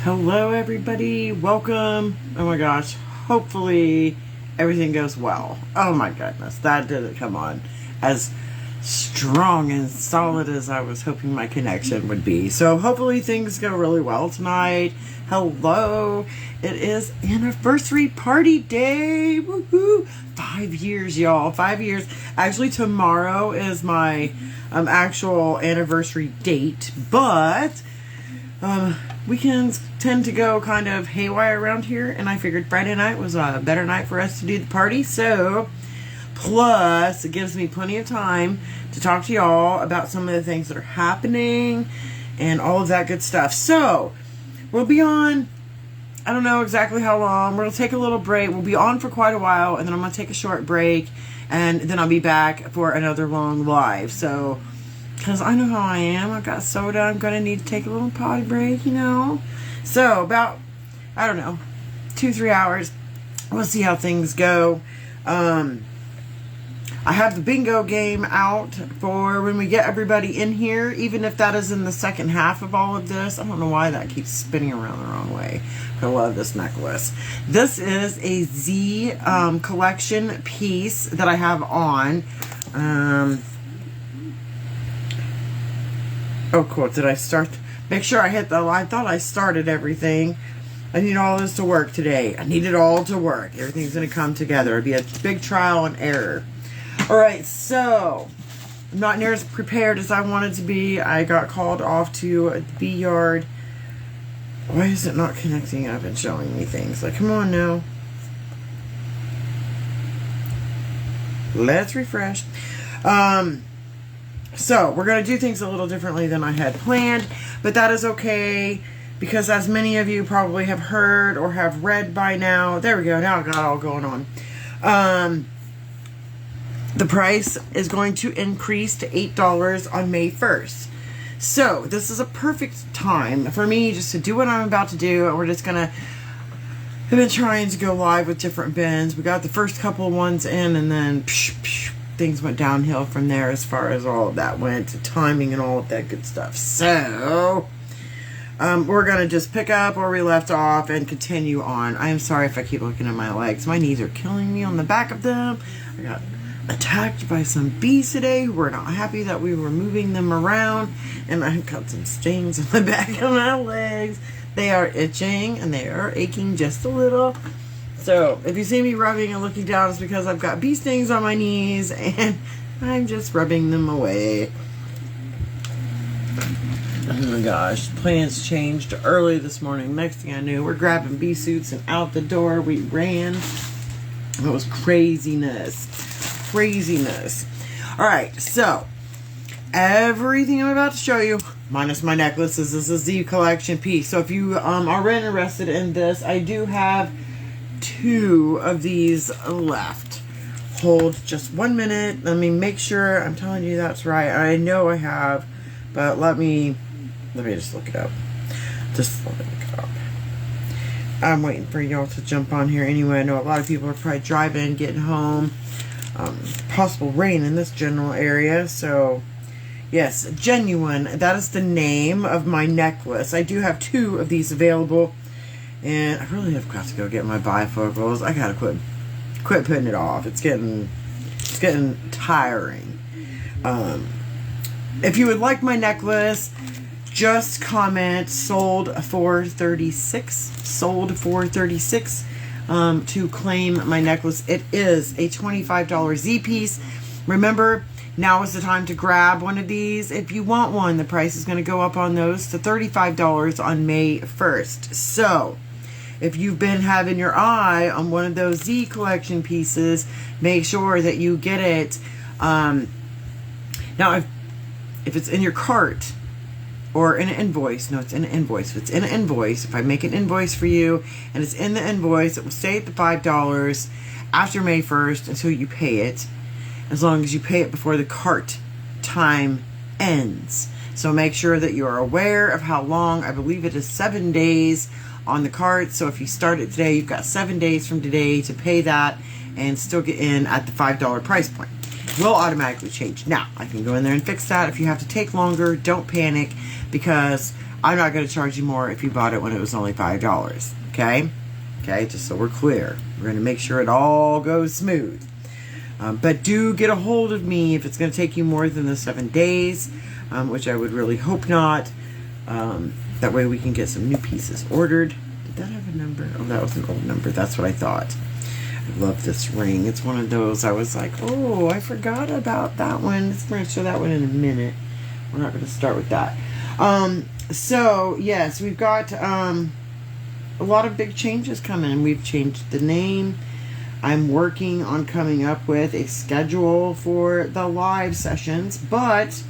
Hello everybody, welcome. Oh my gosh, hopefully everything goes well. Oh my goodness, that didn't come on as strong and solid as I was hoping my connection would be. So hopefully things go really well tonight. Hello, it is anniversary party day. Woohoo! 5 years, y'all. 5 years. Actually, tomorrow is my actual anniversary date, but weekends tend to go kind of haywire around here, and I figured Friday night was a better night for us to do the party. So, plus, it gives me plenty of time to talk to y'all about some of the things that are happening and all of that good stuff. So, we'll be on, I don't know exactly how long. We'll take a little break. We'll be on for quite a while, and then I'm going to take a short break, and then I'll be back for another long live. So, because I know how I am. I've got soda. I'm going to need to take a little potty break, you know. So, about, I don't know, 2-3 hours. We'll see how things go. I have the bingo game out for when we get everybody in here, even if that is in the second half of all of this. I don't know why that keeps spinning around the wrong way. I love this necklace. This is a Z collection piece that I have on. Oh, cool. Did I start? Make sure I hit the... I thought I started everything. I need all this to work today. I need it all to work. Everything's going to come together. It'll be a big trial and error. Alright, so... I'm not near as prepared as I wanted to be. I got called off to a bee yard. Why is it not connecting up and showing me things? Like, come on now. Let's refresh. So, we're going to do things a little differently than I had planned, but that is okay, because as many of you probably have heard or have read by now, there we go, now I got it all going on. The price is going to increase to $8 on May 1st. So, this is a perfect time for me just to do what I'm about to do, and we're just going to... I've been trying to go live with different bins. We got the first couple of ones in, and then... things went downhill from there as far as all of that went, to timing and all of that good stuff. So, we're going to just pick up where we left off and continue on. I am sorry if I keep looking at my legs. My knees are killing me on the back of them. I got attacked by some bees today who were not happy that we were moving them around. And I've got some stings on the back of my legs. They are itching and they are aching just a little. So, if you see me rubbing and looking down, it's because I've got bee stings on my knees, and I'm just rubbing them away. Oh my gosh, plans changed early this morning. Next thing I knew, we're grabbing bee suits, and out the door we ran. It was craziness. Craziness. Alright, so, everything I'm about to show you, minus my necklaces, this is a Z collection piece. So, if you are interested in this, I do have 2 of these left. Hold just 1 minute. Let me make sure I'm telling you that's right. I know I have, but let me just look it up. Just let me look it up. I'm waiting for y'all to jump on here anyway. I know a lot of people are probably driving, getting home. Possible rain in this general area, so yes, Genuine. That is the name of my necklace. I do have 2 of these available. And I really have got to go get my bifocals. I gotta quit putting it off. It's getting tiring. If you would like my necklace, just comment sold for $36. Sold for $36 to claim my necklace. It is a $25 Z piece. Remember, now is the time to grab one of these. If you want one, the price is going to go up on those to $35 on May 1st. So, if you've been having your eye on one of those Z collection pieces, make sure that you get it. Now, if it's in your cart or in an invoice, no, it's in an invoice. If it's in an invoice, if I make an invoice for you and it's in the invoice, it will stay at the $5 after May 1st until you pay it, as long as you pay it before the cart time ends. So make sure that you are aware of how long. I believe it is 7 days on the cart. So if you start it today, you've got 7 days from today to pay that and still get in at the $5 price point. will automatically change. Now, I can go in there and fix that. If you have to take longer, don't panic, because I'm not going to charge you more if you bought it when it was only $5. Okay? Okay, just so we're clear. We're going to make sure it all goes smooth. But do get a hold of me if it's going to take you more than the 7 days, which I would really hope not. That way we can get some new pieces ordered. Did that have a number? Oh, that was an old number. That's what I thought. I love this ring. It's one of those I was like, oh, I forgot about that one. We're going to show that one in a minute. We're not going to start with that. So, yes, we've got a lot of big changes coming. We've changed the name. I'm working on coming up with a schedule for the live sessions, but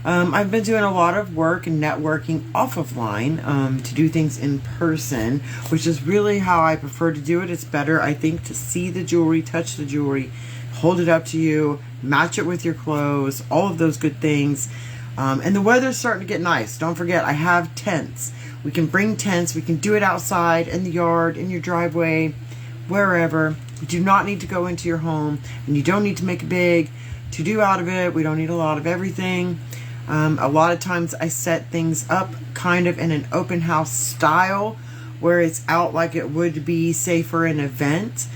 I've been doing a lot of work and networking off of line to do things in person, which is really how I prefer to do it. It's better, I think, to see the jewelry, touch the jewelry, hold it up to you, match it with your clothes, all of those good things. And the weather's starting to get nice. Don't forget, I have tents. We can bring tents. We can do it outside, in the yard, in your driveway, wherever. You do not need to go into your home, and you don't need to make a big to-do out of it. We don't need a lot of everything. A lot of times I set things up kind of in an open house style, where it's out like it would be, say, for an event.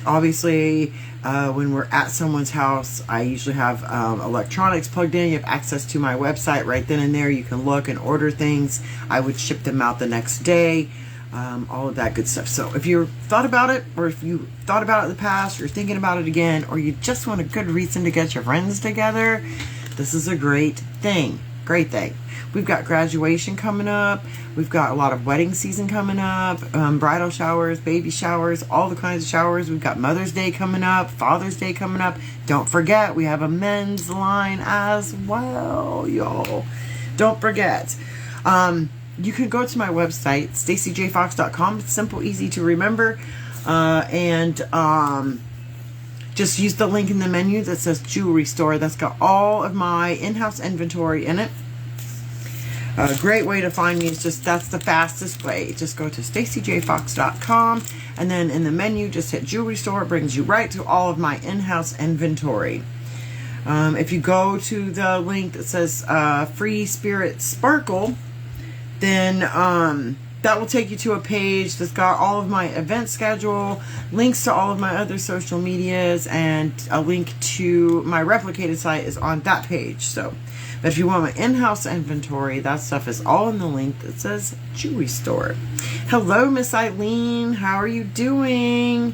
Obviously, when we're at someone's house, I usually have electronics plugged in. You have access to my website right then and there. You can look and order things. I would ship them out the next day. All of that good stuff. So if you thought about it, or if you thought about it in the past, or you're thinking about it again, or you just want a good reason to get your friends together, this is a great thing. Great thing. We've got graduation coming up. We've got a lot of wedding season coming up, bridal showers, baby showers, all the kinds of showers. We've got Mother's Day coming up, Father's Day coming up. Don't forget, we have a men's line as well, y'all. Don't forget. You can go to my website, stacyjfox.com. It's simple, easy to remember. Just use the link in the menu that says Jewelry Store. That's got all of my in-house inventory in it. A great way to find me is that's the fastest way. Just go to stacyjfox.com, and then in the menu, just hit Jewelry Store. It brings you right to all of my in-house inventory. If you go to the link that says Free Spirit Sparkle, then that will take you to a page that's got all of my event schedule, links to all of my other social medias, and a link to my replicated site is on that page. So, but if you want my in-house inventory, that stuff is all in the link that says Jewelry Store. Hello, Miss Eileen. How are you doing?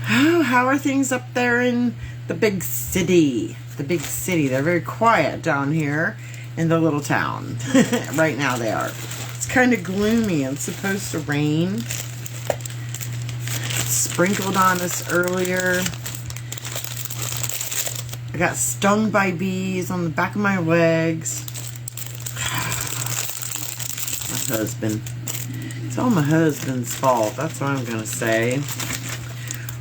How are things up there in the big city? The big city. They're very quiet down here in the little town. Right now they are. It's kind of gloomy. It's supposed to rain. It sprinkled on us earlier. I got stung by bees on the back of my legs. My husband. It's all my husband's fault. That's what I'm going to say.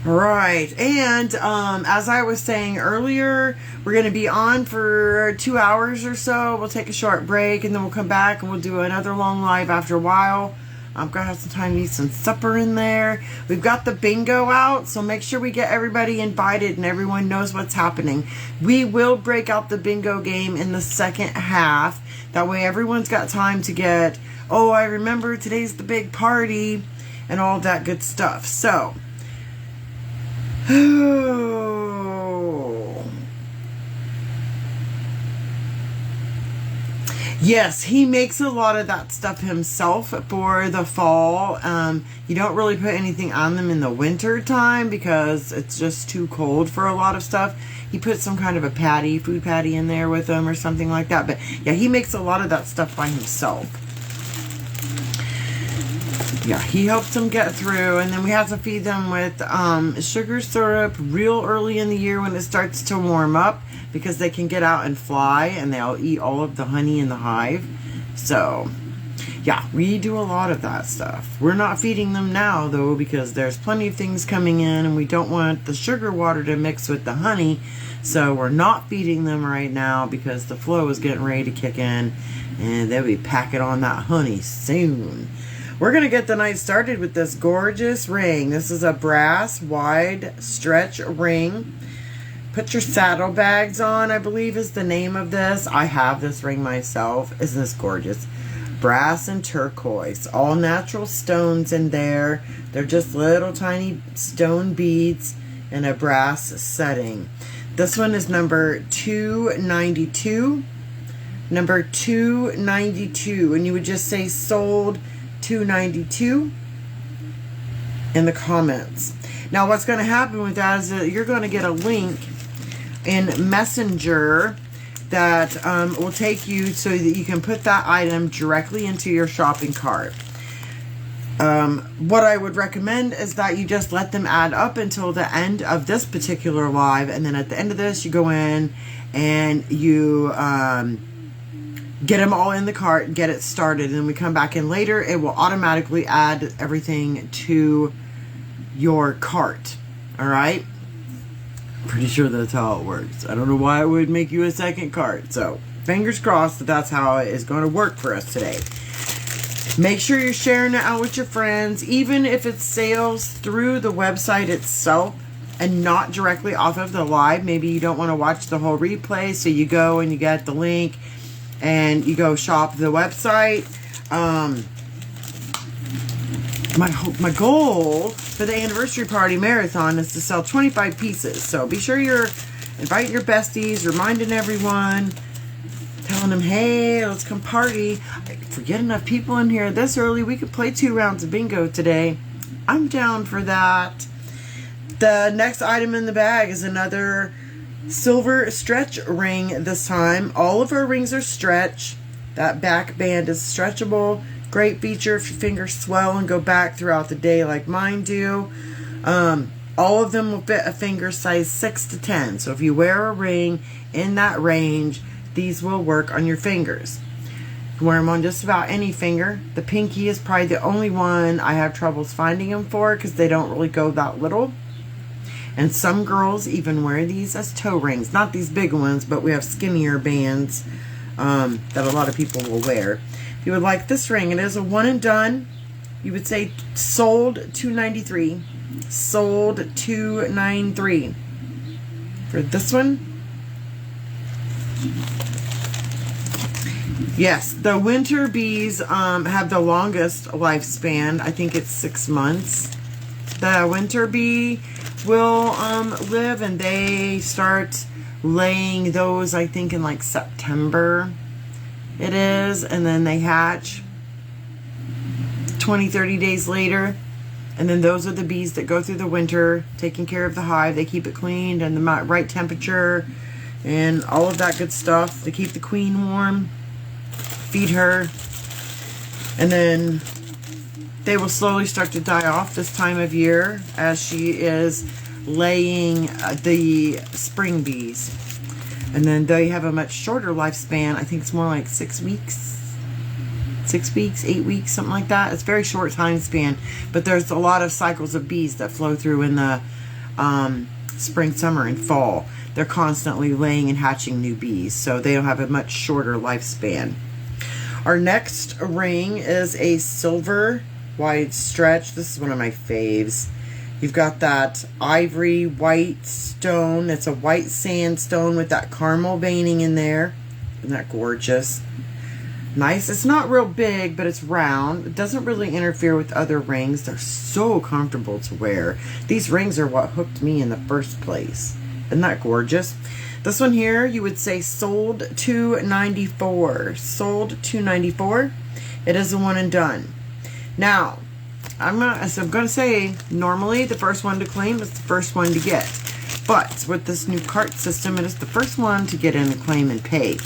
Right, and as I was saying earlier, we're going to be on for 2 hours or so. We'll take a short break, and then we'll come back, and we'll do another long live after a while. I'm going to have some time to eat some supper in there. We've got the bingo out, so make sure we get everybody invited and everyone knows what's happening. We will break out the bingo game in the second half. That way everyone's got time to get, oh, I remember today's the big party, and all that good stuff. So, yes, he makes a lot of that stuff himself for the fall. You don't really put anything on them in the winter time because it's just too cold for a lot of stuff. He puts some kind of a patty, food patty in there with them or something like that. But yeah, he makes a lot of that stuff by himself. Yeah, he helps them get through, and then we have to feed them with sugar syrup real early in the year when it starts to warm up, because they can get out and fly, and they'll eat all of the honey in the hive. So, yeah, we do a lot of that stuff. We're not feeding them now, though, because there's plenty of things coming in, and we don't want the sugar water to mix with the honey, so we're not feeding them right now because the flow is getting ready to kick in, and they'll be packing on that honey soon. We're going to get the night started with this gorgeous ring. This is a brass wide stretch ring. Put your saddlebags on, I believe is the name of this. I have this ring myself. Isn't this gorgeous? Brass and turquoise. All natural stones in there. They're just little tiny stone beads in a brass setting. This one is number 292. Number 292. And you would just say sold 292 in the comments. Now what's going to happen with that is that you're going to get a link in Messenger that will take you so that you can put that item directly into your shopping cart. What I would recommend is that you just let them add up until the end of this particular live, and then at the end of this you go in and you get them all in the cart, get it started, and then we come back in later. It will automatically add everything to your cart. All right? Pretty sure that's how it works. I don't know why it would make you a second cart. So, fingers crossed that that's how it is going to work for us today. Make sure you're sharing it out with your friends, even if it's sales through the website itself and not directly off of the live. Maybe you don't want to watch the whole replay, so you go and you get the link and you go shop the website. My goal for the anniversary party marathon is to sell 25 pieces. So be sure you're inviting your besties, reminding everyone, telling them, hey, let's come party. If we get enough people in here this early, we could play 2 rounds of bingo today. I'm down for that. The next item in the bag is another silver stretch ring this time. All of our rings are stretch. That back band is stretchable. Great feature if your fingers swell and go back throughout the day like mine do. All of them will fit a finger size 6 to 10. So if you wear a ring in that range, these will work on your fingers. You can wear them on just about any finger. The pinky is probably the only one I have troubles finding them for because they don't really go that little. And some girls even wear these as toe rings. Not these big ones, but we have skinnier bands that a lot of people will wear. If you would like this ring, it is a one and done. You would say sold $293. Sold $293. For this one, yes, the winter bees have the longest lifespan. I think it's 6 months. The winter bee will live, and they start laying those, I think, in like September it is, and then they hatch 20-30 days later, and then those are the bees that go through the winter taking care of the hive. They keep it cleaned and the right temperature and all of that good stuff. They keep the queen warm, feed her, and then they will slowly start to die off this time of year as she is laying the spring bees. And then they have a much shorter lifespan. I think it's more like 6 weeks. 6 weeks, 8 weeks, something like that. It's a very short time span. But there's a lot of cycles of bees that flow through in the spring, summer, and fall. They're constantly laying and hatching new bees. So they'll have a much shorter lifespan. Our next ring is a silver wide stretch. This is one of my faves. You've got that ivory white stone. It's a white sandstone with that caramel veining in there. Isn't that gorgeous? Nice. It's not real big, but it's round. It doesn't really interfere with other rings. They're so comfortable to wear. These rings are what hooked me in the first place. Isn't that gorgeous? This one here, you would say sold $294. Sold $294. It is a one and done. Now, I'm gonna say normally the first one to claim is the first one to get, but with this new cart system, it is the first one to get in and claim and pay,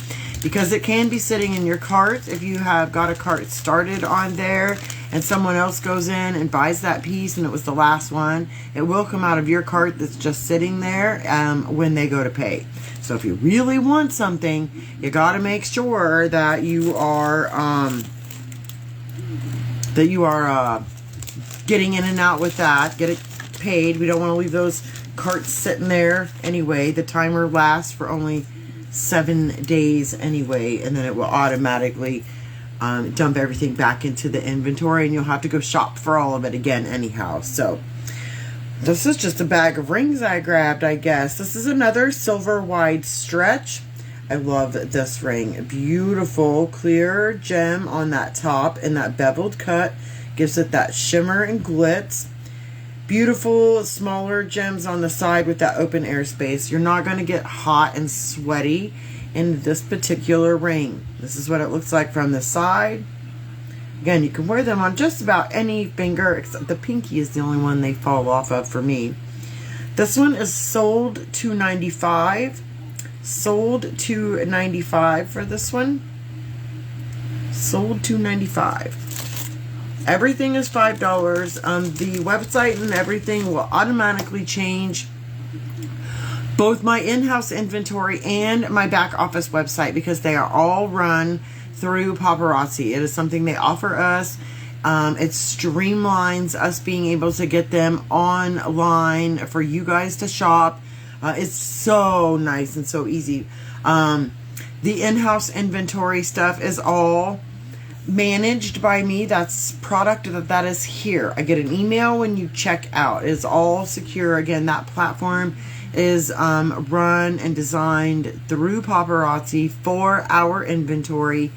because it can be sitting in your cart. If you have got a cart started on there and someone else goes in and buys that piece and it was the last one, it will come out of your cart that's just sitting there when they go to pay. So if you really want something, you got to make sure that you are getting in and out with that. Get it paid. We don't want to leave those carts sitting there anyway. The timer lasts for only 7 days anyway, and then it will automatically dump everything back into the inventory, and you'll have to go shop for all of it again anyhow. So this is just a bag of rings I grabbed, I guess. This is another silver wide stretch. I love this ring. Beautiful clear gem on that top and that beveled cut. Gives it that shimmer and glitz. Beautiful smaller gems on the side with that open air space. You're not going to get hot and sweaty in this particular ring. This is what it looks like from the side. Again, you can wear them on just about any finger, except the pinky is the only one they fall off of for me. This one is sold $2.95. Sold $2.95 for this one. Sold $2.95. Everything is $5. The website and everything will automatically change. Both my in-house inventory and my back office website, because they are all run through Paparazzi. It is something they offer us. It streamlines us being able to get them online for you guys to shop. It's so nice and so easy. The in-house inventory stuff is all managed by me. That's product that is here. I get an email when you check out. It's all secure. Again, that platform is run and designed through Paparazzi for our inventory,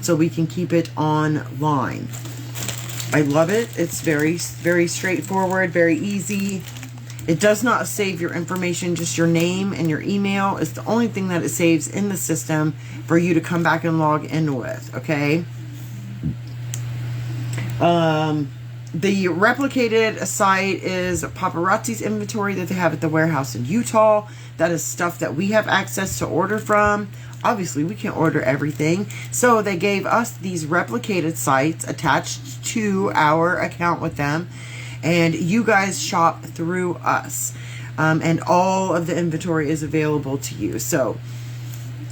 so we can keep it online. I love it. It's very, very straightforward, very easy. It does not save your information, just your name and your email is the only thing that it saves in the system for you to come back and log in with, okay? The replicated site is Paparazzi's inventory that they have at the warehouse in Utah. That is stuff that we have access to order from. Obviously, we can't order everything. So they gave us these replicated sites attached to our account with them. And you guys shop through us. And all of the inventory is available to you. So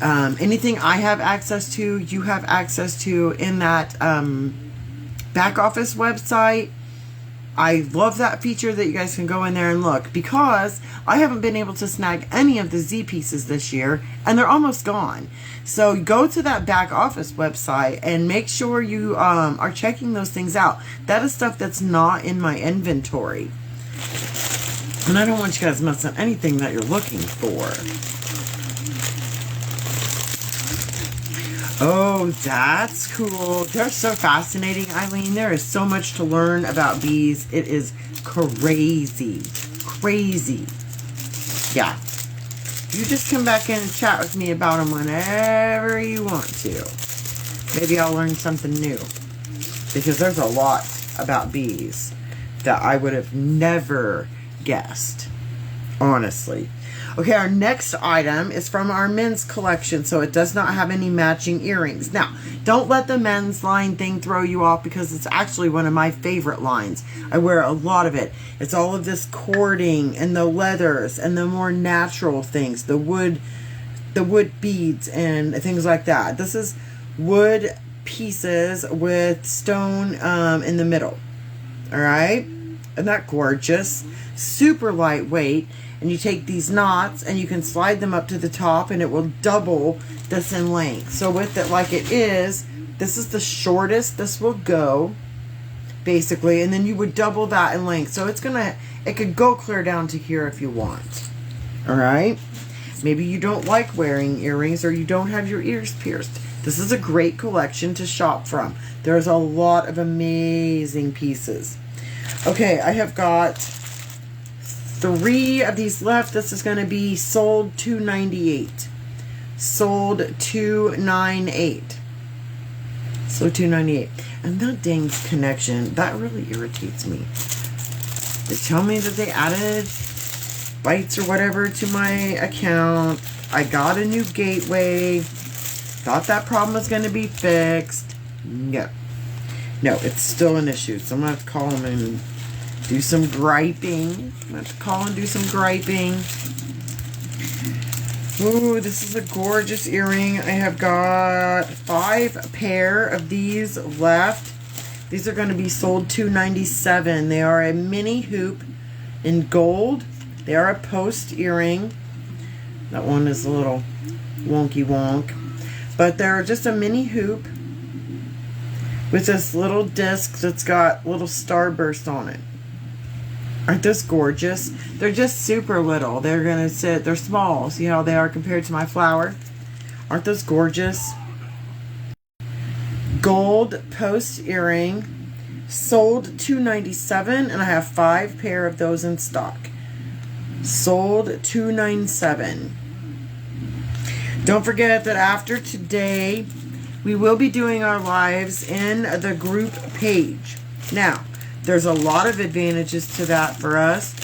anything I have access to, you have access to in that back office website. I love that feature that you guys can go in there and look, because I haven't been able to snag any of the Z pieces this year and they're almost gone. So go to that back office website and make sure you are checking those things out. That is stuff that's not in my inventory. And I don't want you guys missing anything that you're looking for. Oh, that's cool. They're so fascinating, Eileen. There is so much to learn about bees. It is crazy. Crazy. Yeah. You just come back in and chat with me about them whenever you want to. Maybe I'll learn something new. Because there's a lot about bees that I would have never guessed. Honestly. Okay, our next item is from our men's collection, so it does not have any matching earrings. Now, don't let the men's line thing throw you off, because it's actually one of my favorite lines. I wear a lot of it. It's all of this cording and the leathers and the more natural things, the wood beads and things like that. This is wood pieces with stone in the middle. All right? Isn't that gorgeous? Super lightweight. And you take these knots and you can slide them up to the top and it will double this in length. So with it like it is, this is the shortest this will go, basically. And then you would double that in length. So it could go clear down to here if you want. All right? Maybe you don't like wearing earrings or you don't have your ears pierced. This is a great collection to shop from. There's a lot of amazing pieces. Okay, I have got 3 of these left. This is going to be sold $2.98. Sold $2.98. So $2.98. And that dang connection, that really irritates me. They tell me that they added bytes or whatever to my account. I got a new gateway. Thought that problem was going to be fixed. No. No, it's still an issue. So I'm going to have to call them and do some griping. I'm going to have to call and do some griping. Ooh, this is a gorgeous earring. I have got 5 pair of these left. These are going to be sold $2.97. They are a mini hoop in gold. They are a post earring. That one is a little wonky wonk. But they're just a mini hoop. with this little disc that's got little starburst on it. Aren't those gorgeous? They're just super little. They're gonna sit, they're small. See how they are compared to my flower? Aren't those gorgeous? Gold post earring, sold $297, and I have 5 pair of those in stock. Sold $297. Don't forget that after today, we will be doing our lives in the group page. Now, there's a lot of advantages to that for us.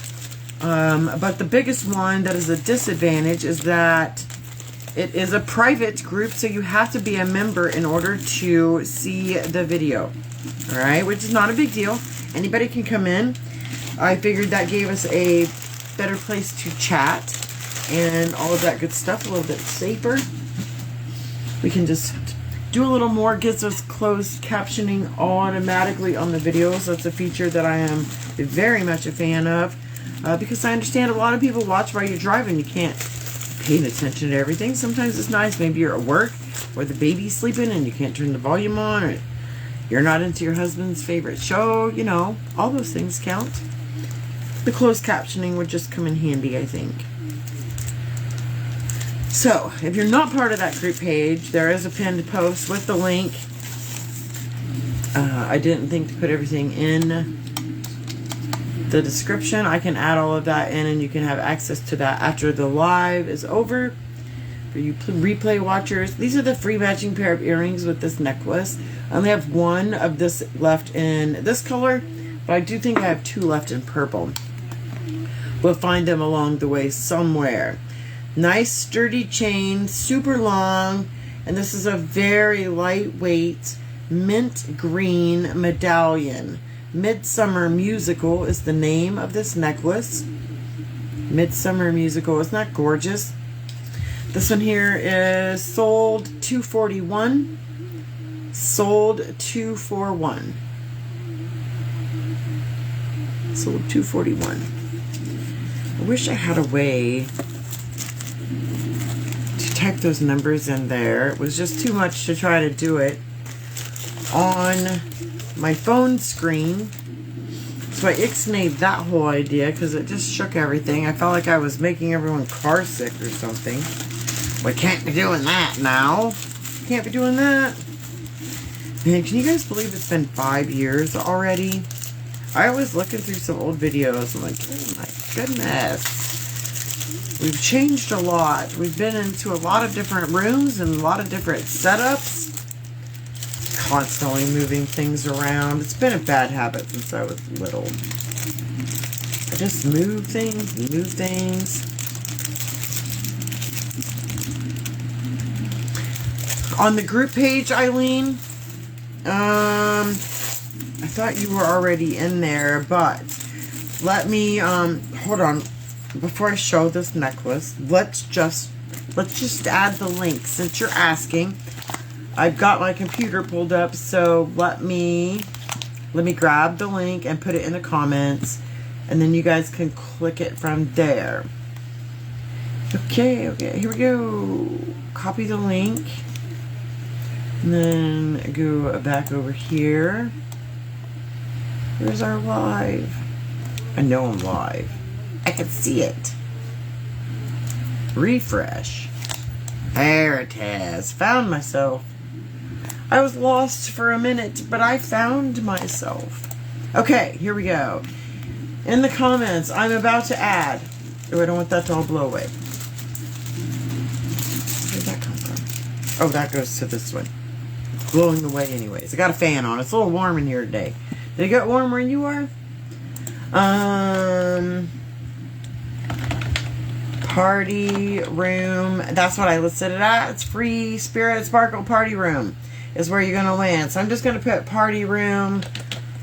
But the biggest one that is a disadvantage is that it is a private group, so you have to be a member in order to see the video. Alright, which is not a big deal. Anybody can come in. I figured that gave us a better place to chat and all of that good stuff, a little bit safer. We can just do a little more, gets us closed captioning automatically on the videos. That's a feature that I am very much a fan of, because I understand a lot of people watch while you're driving. You can't pay attention to everything. Sometimes it's nice. Maybe you're at work or the baby's sleeping and you can't turn the volume on, or you're not into your husband's favorite show. You know, all those things count. The closed captioning would just come in handy, I think. So, if you're not part of that group page, there is a pinned post with the link. I didn't think to put everything in the description. I can add all of that in, and you can have access to that after the live is over. For you replay watchers, these are the free matching pair of earrings with this necklace. I only have one of this left in this color, but I do think I have 2 left in purple. We'll find them along the way somewhere. Nice sturdy chain, super long, and this is a very lightweight mint green medallion. Midsummer Musical is the name of this necklace. Midsummer Musical, isn't that gorgeous? This one here is sold $241. Sold $241. Sold $241. I wish I had a way to type those numbers in there. It was just too much to try to do it on my phone screen. So I ixnayed that whole idea because it just shook everything. I felt like I was making everyone car sick or something. We can't be doing that now. Can't be doing that. Man, can you guys believe it's been 5 years already? I was looking through some old videos. I'm like, oh my goodness. We've changed a lot. We've been into a lot of different rooms and a lot of different setups. Constantly moving things around. It's been a bad habit since I was little. I just move things, move things. On the group page, Eileen, I thought you were already in there, but let me, hold on. Before I show this necklace, let's just add the link since you're asking. I've got my computer pulled up, so let me grab the link and put it in the comments, and then you guys can click it from there. Okay, here we go. Copy the link, and then go back over here. Here's our live. I know I'm live. I can see it. Refresh. There it is. Found myself. I was lost for a minute, but I found myself. Okay, here we go. In the comments, I'm about to add. Oh, I don't want that to all blow away. Where'd that come from? Oh, that goes to this one. It's blowing away anyways. I got a fan on. It's a little warm in here today. Did it get warm where you are? Party room. That's what I listed it at. It's free Spirit Sparkle Party Room is where you're going to land. So I'm just going to put party room.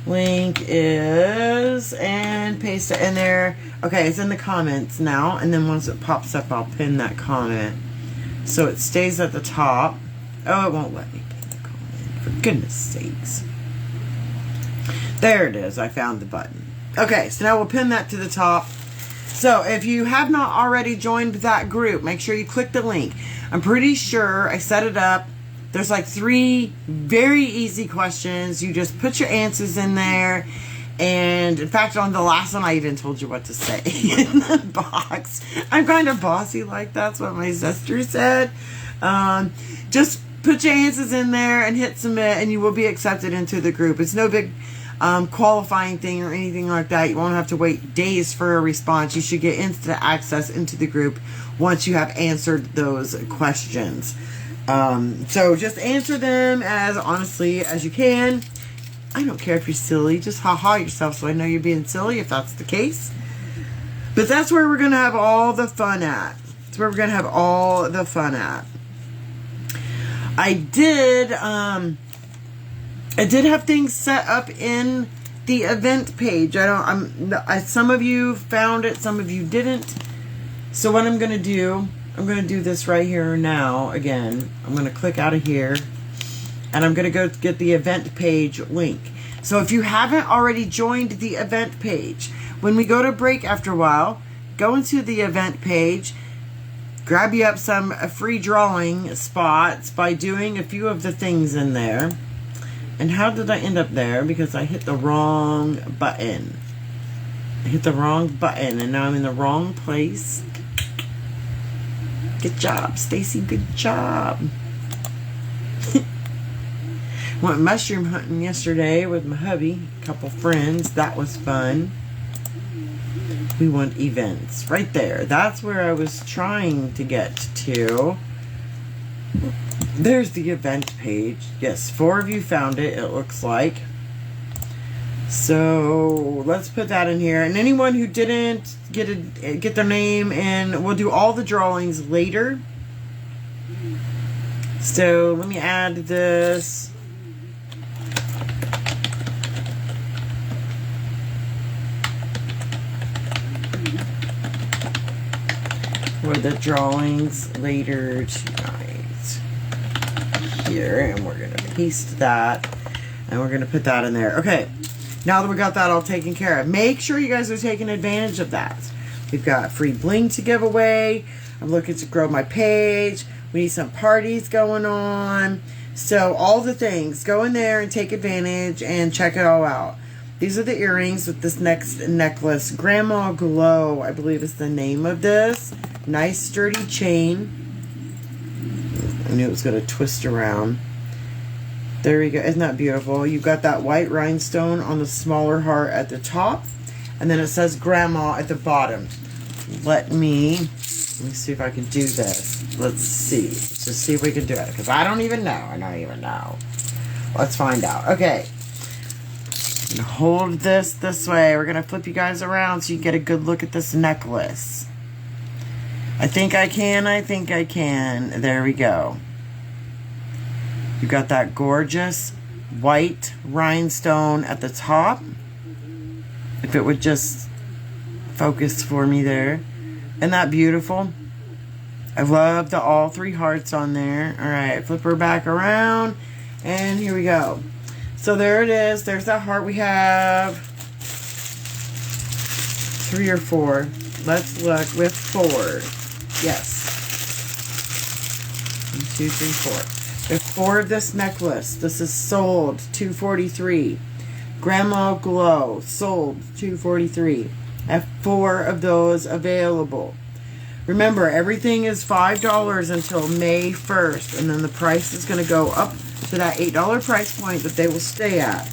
Link is, and paste it in there. Okay, it's in the comments now. And then once it pops up, I'll pin that comment. So it stays at the top. Oh, it won't let me pin the comment. For goodness sakes. There it is. I found the button. Okay, so now we'll pin that to the top. So if you have not already joined that group, make sure you click the link. I'm pretty sure I set it up There's like 3 very easy questions. You just put your answers in there. And in fact, on the last one, I even told you what to say in the box. I'm kind of bossy like that's what my sister said. Just put your answers in there and hit submit, and you will be accepted into the group. It's no big qualifying thing or anything like that. You won't have to wait days for a response. You should get instant access into the group once you have answered those questions. So just answer them as honestly as you can. I don't care if you're silly. Just ha-ha yourself so I know you're being silly if that's the case. But that's where we're going to have all the fun at. That's where we're going to have all the fun at. I did have things set up in the event page. Some of you found it, some of you didn't. So what I'm going to do this right here now again. I'm going to click out of here. And I'm going to go get the event page link. So if you haven't already joined the event page, when we go to break after a while, go into the event page, grab you up some free drawing spots by doing a few of the things in there. And how did I end up there? Because I hit the wrong button. I hit the wrong button and now I'm in the wrong place. Good job, Stacy. Good job. Went mushroom hunting yesterday with my hubby, a couple friends. That was fun. We went events right there. That's where I was trying to get to. There's the event page. Yes, 4 of you found it, it looks like. So let's put that in here. And anyone who didn't get their name in, we'll do all the drawings later. So let me add this. For the drawings later tonight. Here, and we're going to paste that, and we're going to put that in there. Okay, now that we got that all taken care of, make sure you guys are taking advantage of that. We've got free bling to give away. I'm looking to grow my page. We need some parties going on. So all the things, go in there and take advantage and check it all out. These are the earrings with this next necklace. Grandma Glow, I believe is the name of this. Nice sturdy chain. I knew it was going to twist around. There we go. Isn't that beautiful? You've got that white rhinestone on the smaller heart at the top. And then it says Grandma at the bottom. Let me see if I can do this. Let's see. Let's just see if we can do it. Because I don't even know. I don't even know. Let's find out. Okay. I'm going to hold this way. We're going to flip you guys around so you get a good look at this necklace. I think I can. I think I can. There we go. You got that gorgeous white rhinestone at the top. If it would just focus for me there. Isn't that beautiful? I love the all 3 hearts on there. Alright, flip her back around. And here we go. So there it is. There's that heart. We have 3 or 4. Let's look with 4. Yes. 1, 2, 3, 4. There's 4 of this necklace. This is sold $243. Grandma Glow sold $243. I have 4 of those available. Remember, everything is $5 until May 1st, and then the price is going to go up to that $8 price point that they will stay at.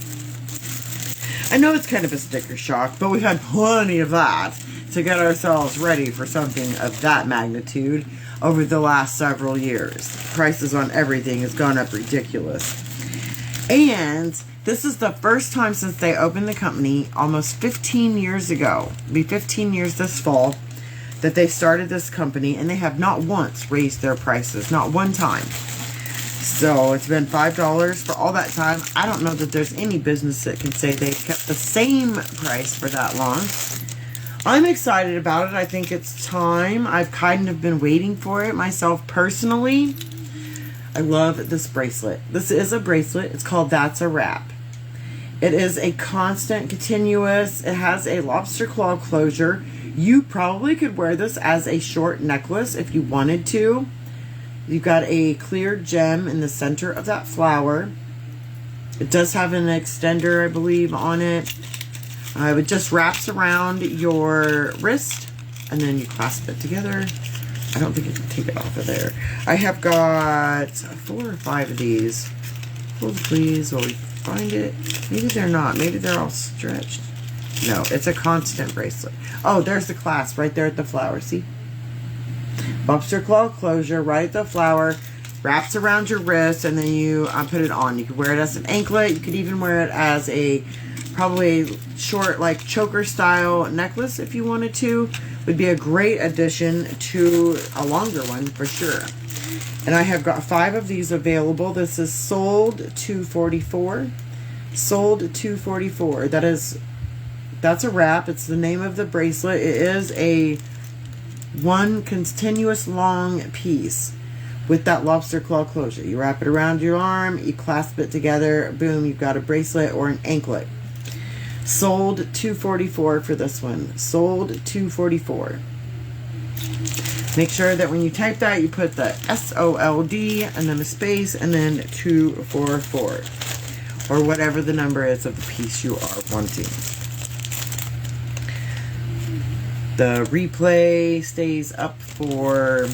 I know it's kind of a sticker shock, but we've had plenty of that to get ourselves ready for something of that magnitude over the last several years. Prices on everything has gone up ridiculous. And this is the first time since they opened the company almost 15 years ago. It'll be 15 years this fall that they started this company, and they have not once raised their prices, not one time. So it's been $5 for all that time. I don't know that there's any business that can say they've kept the same price for that long. I'm excited about it. I think it's time. I've kind of been waiting for it myself personally. I love this bracelet. This is a bracelet. It's called That's a Wrap. It is a constant, continuous. It has a lobster claw closure. You probably could wear this as a short necklace if you wanted to. You've got a clear gem in the center of that flower. It does have an extender, I believe, on it. It just wraps around your wrist, and then you clasp it together. I don't think you can take it off of there. I have got 4 or 5 of these. Hold please while we find it. Maybe they're not. Maybe they're all stretched. No, it's a constant bracelet. Oh, there's the clasp right there at the flower. See? Lobster claw closure right at the flower. Wraps around your wrist, and then you put it on. You could wear it as an anklet. You could even wear it as a probably short, like choker style necklace if you wanted to. Would be a great addition to a longer one for sure. And I have got 5 of these available. This is sold $244. Sold $244. That's a wrap. It's the name of the bracelet. It is a one continuous long piece with that lobster claw closure. You wrap it around your arm, you clasp it together, boom, you've got a bracelet or an anklet. Sold $244 for this one. Sold $244. Make sure that when you type that, you put the SOLD and then a space and then 244 or whatever the number is of the piece you are wanting. The replay stays up for,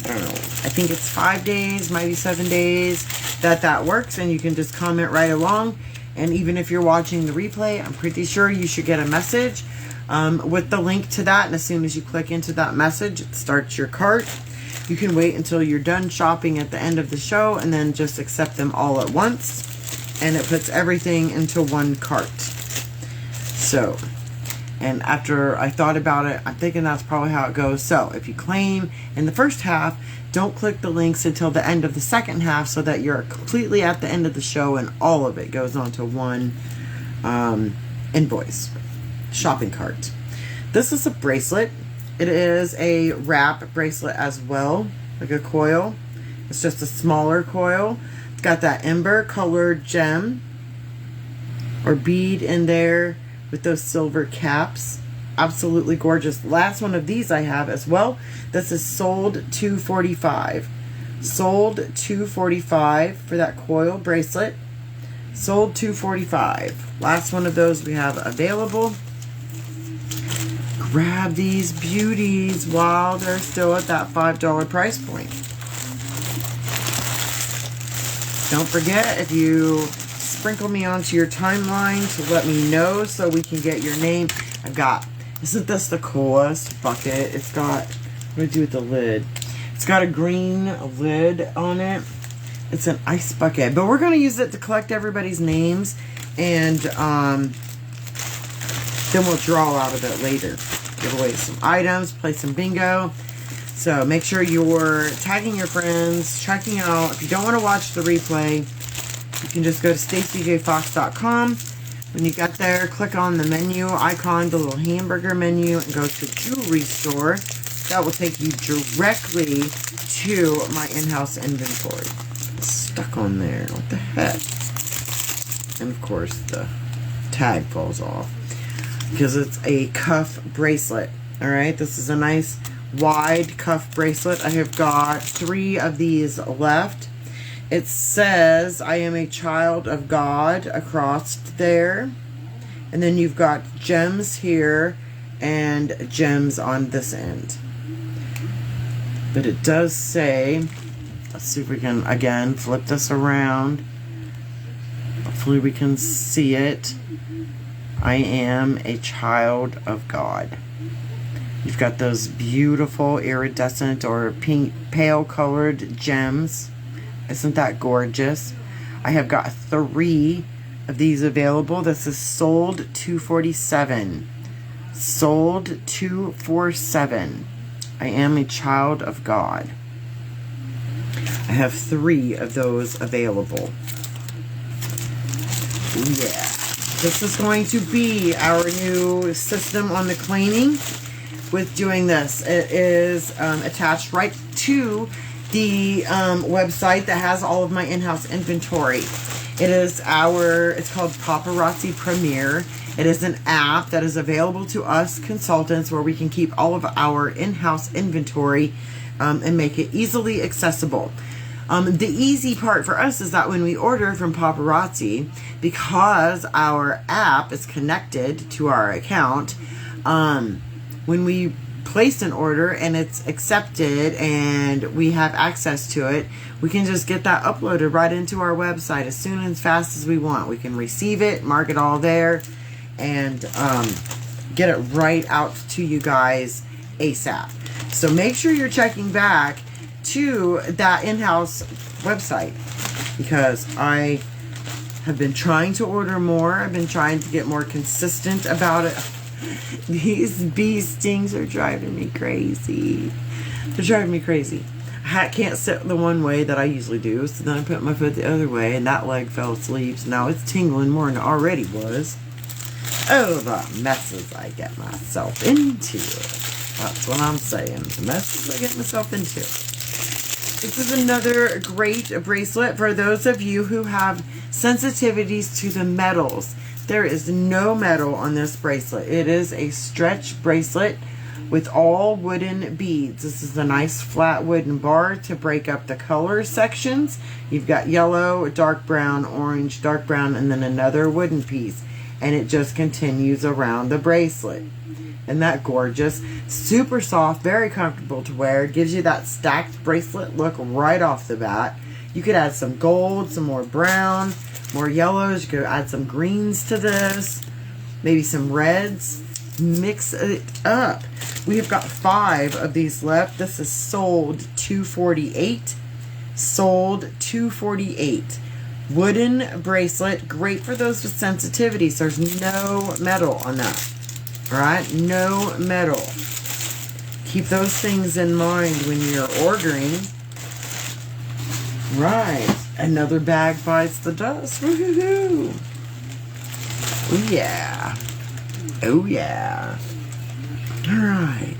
I don't know, I think it's 5 days, maybe 7 days that works, and you can just comment right along. And even if you're watching the replay, I'm pretty sure you should get a message with the link to that. And as soon as you click into that message, it starts your cart. You can wait until you're done shopping at the end of the show and then just accept them all at once. And it puts everything into one cart. So, and after I thought about it, I'm thinking that's probably how it goes. So if you claim in the first half, don't click the links until the end of the second half so that you're completely at the end of the show and all of it goes onto one invoice, shopping cart. This is a bracelet. It is a wrap bracelet as well, like a coil. It's just a smaller coil. It's got that ember colored gem or bead in there with those silver caps. Absolutely gorgeous. Last one of these I have as well. This is sold $245. Sold $245 for that coil bracelet. Sold $245. Last one of those we have available. Grab these beauties while they're still at that $5 price point. Don't forget, if you sprinkle me onto your timeline to let me know so we can get your name. I've got, isn't this the coolest bucket? It's got, what do I do with the lid? It's got a green lid on it. It's an ice bucket, but we're going to use it to collect everybody's names, and then we'll draw out of it later. Give away some items, play some bingo. So make sure you're tagging your friends, checking out. If you don't want to watch the replay, you can just go to stacyjfox.com. When you get there, click on the menu icon, the little hamburger menu, and go to jewelry store. That will take you directly to my in-house inventory. It's stuck on there. What the heck? And of course, the tag falls off because it's a cuff bracelet. All right, this is a nice wide cuff bracelet. I have got 3 of these left. It says, I am a child of God across there. And then you've got gems here and gems on this end. But it does say, let's see if we can, again, flip this around. Hopefully we can see it. I am a child of God. You've got those beautiful iridescent or pink, pale colored gems. Isn't that gorgeous? I have got 3 of these available. This is sold $247. Sold $247. I am a child of God. I have 3 of those available. Yeah. This is going to be our new system on the cleaning with doing this. It is attached right to the website that has all of my in-house inventory. It's called Paparazzi Premier. It is an app that is available to us consultants where we can keep all of our in-house inventory and make it easily accessible. The easy part for us is that when we order from Paparazzi, because our app is connected to our account, when we place an order and it's accepted and we have access to it, we can just get that uploaded right into our website as soon and as fast as we want. We can receive it, mark it all there, and get it right out to you guys ASAP. So make sure you're checking back to that in-house website, because I have been trying to order more. I've been trying to get more consistent about it. These bee stings are driving me crazy. They're driving me crazy. I can't sit the one way that I usually do, so then I put my foot the other way, and that leg fell asleep, so now it's tingling more than it already was. Oh, the messes I get myself into. That's what I'm saying. The messes I get myself into. This is another great bracelet for those of you who have sensitivities to the metals. There is no metal on this bracelet. It is a stretch bracelet with all wooden beads. This is a nice flat wooden bar to break up the color sections. You've got yellow, dark brown, orange, dark brown, and then another wooden piece. And it just continues around the bracelet. Isn't that gorgeous? Super soft, very comfortable to wear. It gives you that stacked bracelet look right off the bat. You could add some gold, some more brown, more yellows. You could add some greens to this. Maybe some reds. Mix it up. We have got 5 of these left. This is sold $248. Sold $248. Wooden bracelet. Great for those with sensitivities. There's no metal on that. Alright? No metal. Keep those things in mind when you're ordering. Right. Another bag bites the dust. Woohoo! Oh yeah. Oh yeah. Alright.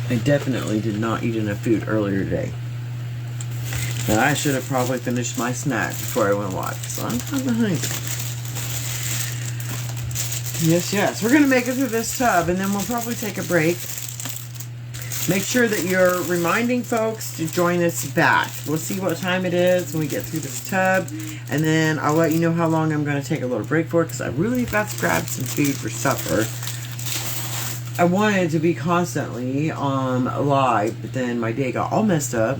I definitely did not eat enough food earlier today. And I should have probably finished my snack before I went to watch. So I'm kind of hungry. Yes. We're going to make it through this tub, and then we'll probably take a break. Make sure that you're reminding folks to join us back. We'll see what time it is when we get through this tub, and then I'll let you know how long I'm going to take a little break for, because I really got to grab some food for supper. I wanted to be constantly live, but then my day got all messed up.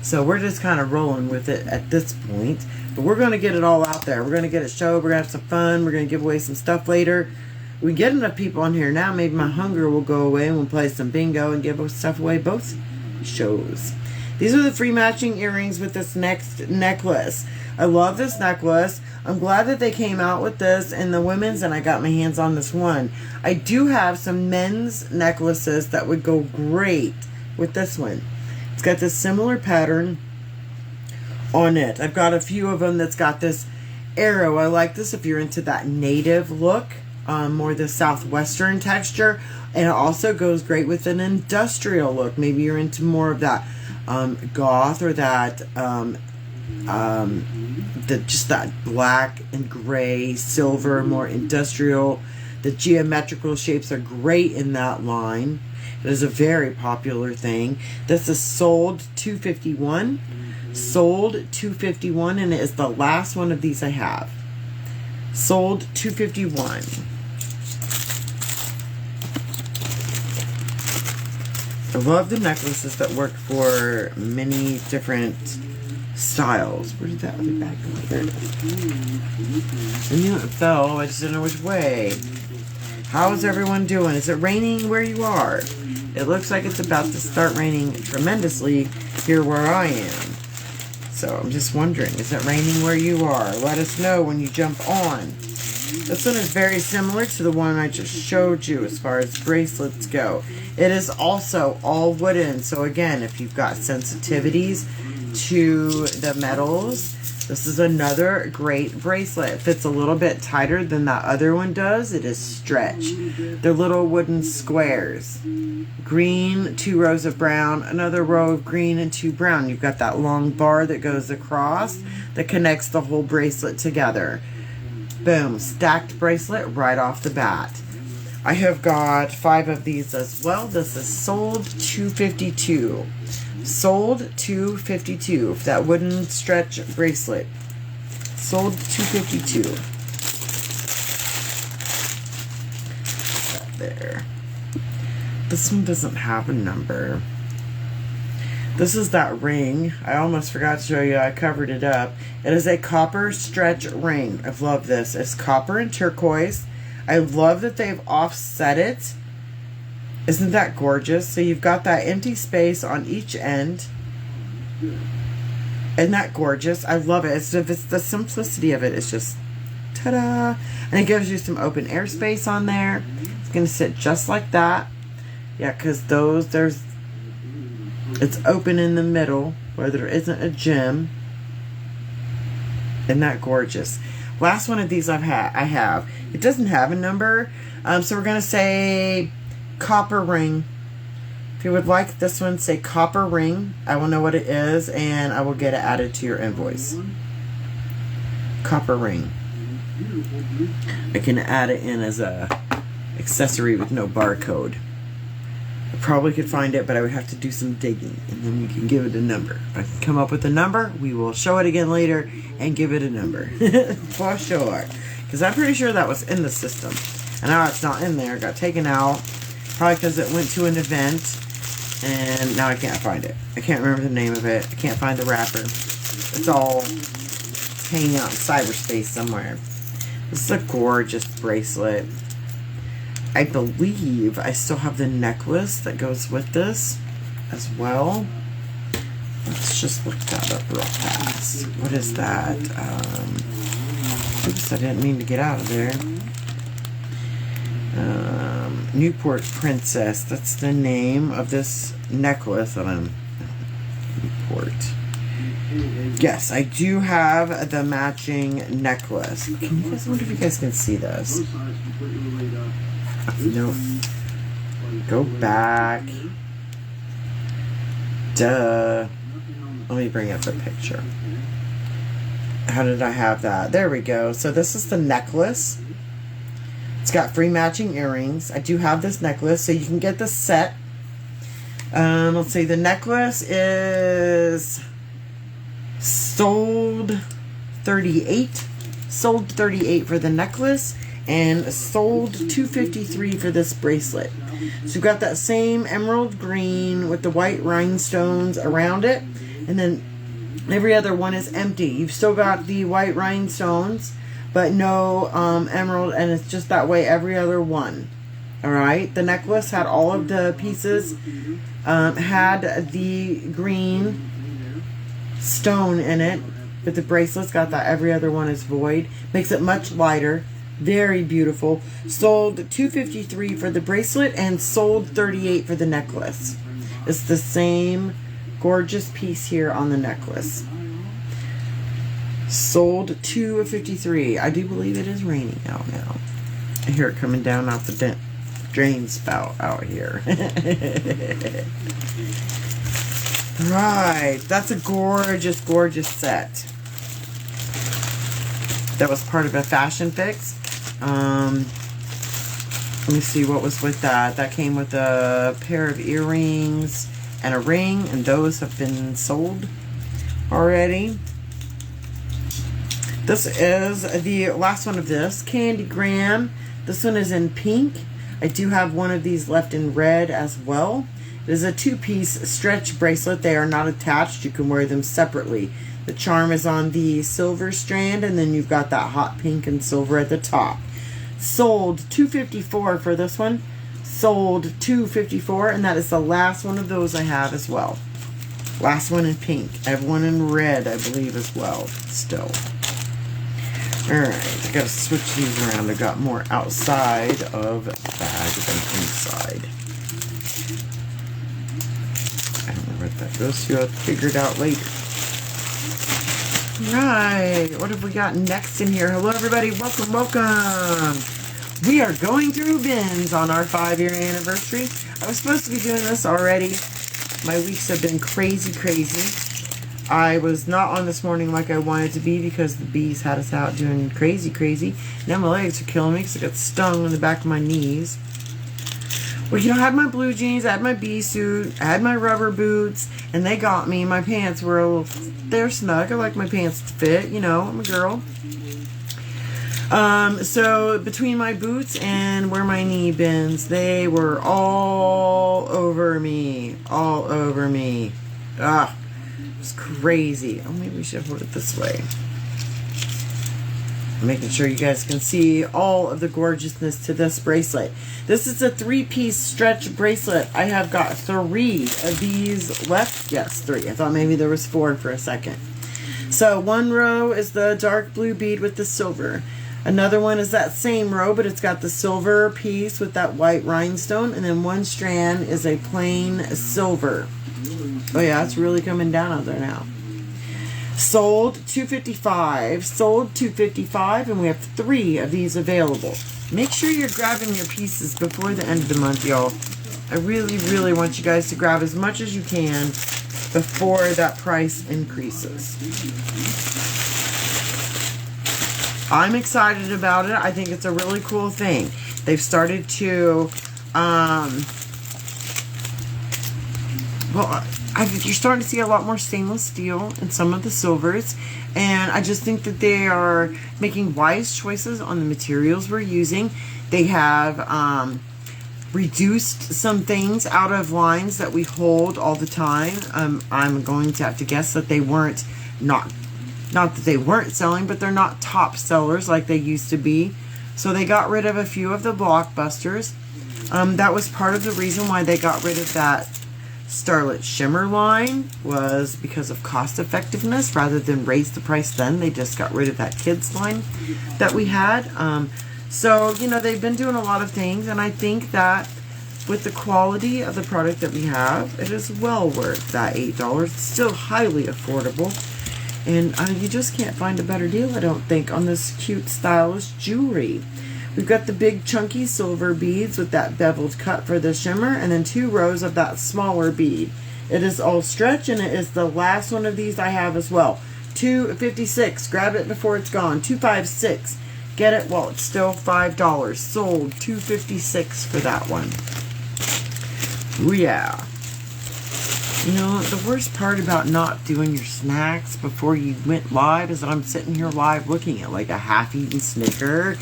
So we're just kind of rolling with it at this point. But we're going to get it all out there. We're going to get it showed. We're going to have some fun. We're going to give away some stuff later. We get enough people on here now, maybe my hunger will go away and we'll play some bingo and give stuff away both shows. These are the free matching earrings with this next necklace. I love this necklace. I'm glad that they came out with this in the women's, and I got my hands on this one. I do have some men's necklaces that would go great with this one. It's got this similar pattern on it. I've got a few of them that's got this arrow. I like this if you're into that native look, more the southwestern texture. And it also goes great with an industrial look. Maybe you're into more of that goth, or that just that black and gray, silver, more industrial. The geometrical shapes are great in that line. It is a very popular thing. This is sold $251. Sold $251, and it is the last one of these I have. Sold $251. I love the necklaces that work for many different styles. Where did that other bag go? There it is. I knew it fell. I just didn't know which way. How is everyone doing? Is it raining where you are? It looks like it's about to start raining tremendously here where I am. So I'm just wondering, is it raining where you are? Let us know when you jump on. This one is very similar to the one I just showed you as far as bracelets go. It is also all wooden. So again, if you've got sensitivities to the metals, this is another great bracelet. It fits a little bit tighter than that other one does. It is stretch. They're little wooden squares. Green, 2 rows of brown, another row of green and 2 brown. You've got that long bar that goes across that connects the whole bracelet together. Boom, stacked bracelet right off the bat. I have got 5 of these as well. This is sold $2.52. Sold $2.52 for that wooden stretch bracelet. Sold $2.52. There. This one doesn't have a number. This is that ring. I almost forgot to show you. I covered it up. It is a copper stretch ring. I love this. It's copper and turquoise. I love that they've offset it. Isn't that gorgeous? So you've got that empty space on each end. Isn't that gorgeous? I love it. It's the simplicity of it. It's just ta-da. And it gives you some open air space on there. It's going to sit just like that. Yeah, because it's open in the middle where there isn't a gem. Isn't that gorgeous? Last one of these I have. It doesn't have a number. So we're going to say copper ring. If you would like this one, say copper ring. I will know what it is and I will get it added to your invoice. Copper ring. I can add it in as a accessory with no barcode. I probably could find it, but I would have to do some digging, and then we can give it a number. If I can come up with a number, we will show it again later and give it a number. For sure. Because I'm pretty sure that was in the system. And now it's not in there. It got taken out. Probably because it went to an event, and now I can't find it. I can't remember the name of it. I can't find the wrapper. It's all hanging out in cyberspace somewhere. This is a gorgeous bracelet. I believe I still have the necklace that goes with this as well. Let's just look that up real fast. What is that? Oops, I didn't mean to get out of there. Newport Princess. That's the name of this necklace. Newport. Yes, I do have the matching necklace. Can you guys, I wonder if you guys can see this. No. Go back. Duh. Let me bring up the picture. How did I have that? There we go. So this is the necklace. It's got free matching earrings. I do have this necklace, so you can get the set. Let's see. The necklace is sold $38. Sold $38 for the necklace. And sold $2.53 for this bracelet. So you've got that same emerald green with the white rhinestones around it. And then every other one is empty. You've still got the white rhinestones, but no emerald, and it's just that way every other one. Alright, the necklace had all of the pieces, had the green stone in it, but the bracelet's got that every other one is void. Makes it much lighter. Very beautiful. Sold $2.53 for the bracelet and sold $38 for the necklace. It's the same gorgeous piece here on the necklace. Sold $2.53. I do believe it is raining out now. I hear it coming down off the drain spout out here. Right. That's a gorgeous, gorgeous set. That was part of a fashion fix. Let me see what was with that. That came with a pair of earrings and a ring, and those have been sold already. This is the last one of this. Candy Graham. This one is in pink. I do have one of these left in red as well. It is a 2-piece stretch bracelet. They are not attached. You can wear them separately. The charm is on the silver strand, and then you've got that hot pink and silver at the top. Sold $2.54 for this one. Sold $2.54, and that is the last one of those I have as well. Last one in pink. I have one in red, I believe, as well. Still. Alright, I gotta switch these around. I got more outside of the bag than inside. I don't know where that goes to. I'll figure it out later. Right, what have we got next in here? Hello everybody, welcome, welcome. We are going through bins on our 5-year anniversary. I was supposed to be doing this already. My weeks have been crazy, crazy. I was not on this morning like I wanted to be because the bees had us out doing crazy. Now my legs are killing me because I got stung on the back of my knees. Well, I had my blue jeans, I had my bee suit, I had my rubber boots, and they got me. My pants were they're snug. I like my pants to fit, I'm a girl. So between my boots and where my knee bends, they were all over me. Ah, it was crazy. Oh, maybe we should hold it this way. Making sure you guys can see all of the gorgeousness to this bracelet. This is a 3-piece stretch bracelet. I have got 3 of these left. Yes, 3. I thought maybe there was 4 for a second. So one row is the dark blue bead with the silver. Another one is that same row, but it's got the silver piece with that white rhinestone. And then one strand is a plain silver. Oh yeah, it's really coming down out there now. Sold $255, and we have 3 of these available. Make sure you're grabbing your pieces before the end of the month, y'all. I really want you guys to grab as much as you can before that price increases. I'm excited about it. I think it's a really cool thing. They've started to, you're starting to see a lot more stainless steel in some of the silvers, and I just think that they are making wise choices on the materials we're using. They have reduced some things out of lines that we hold all the time. I'm going to have to guess that they weren't not that they weren't selling, but they're not top sellers like they used to be. So they got rid of a few of the blockbusters. That was part of the reason why they got rid of that Starlit Shimmer line, was because of cost effectiveness. Rather than raise the price then, they just got rid of that kids line that we had. So they've been doing a lot of things, and I think that with the quality of the product that we have, it is well worth that $8. It's still highly affordable, and you just can't find a better deal, I don't think, on this cute stylish jewelry. We've got the big chunky silver beads with that beveled cut for the shimmer, and then 2 rows of that smaller bead. It is all stretch, and it is the last one of these I have as well. $256. Grab it before it's gone. $256. Get it while it's still $5. Sold $256 for that one. Ooh yeah. The worst part about not doing your snacks before you went live is that I'm sitting here live looking at like a half-eaten Snicker.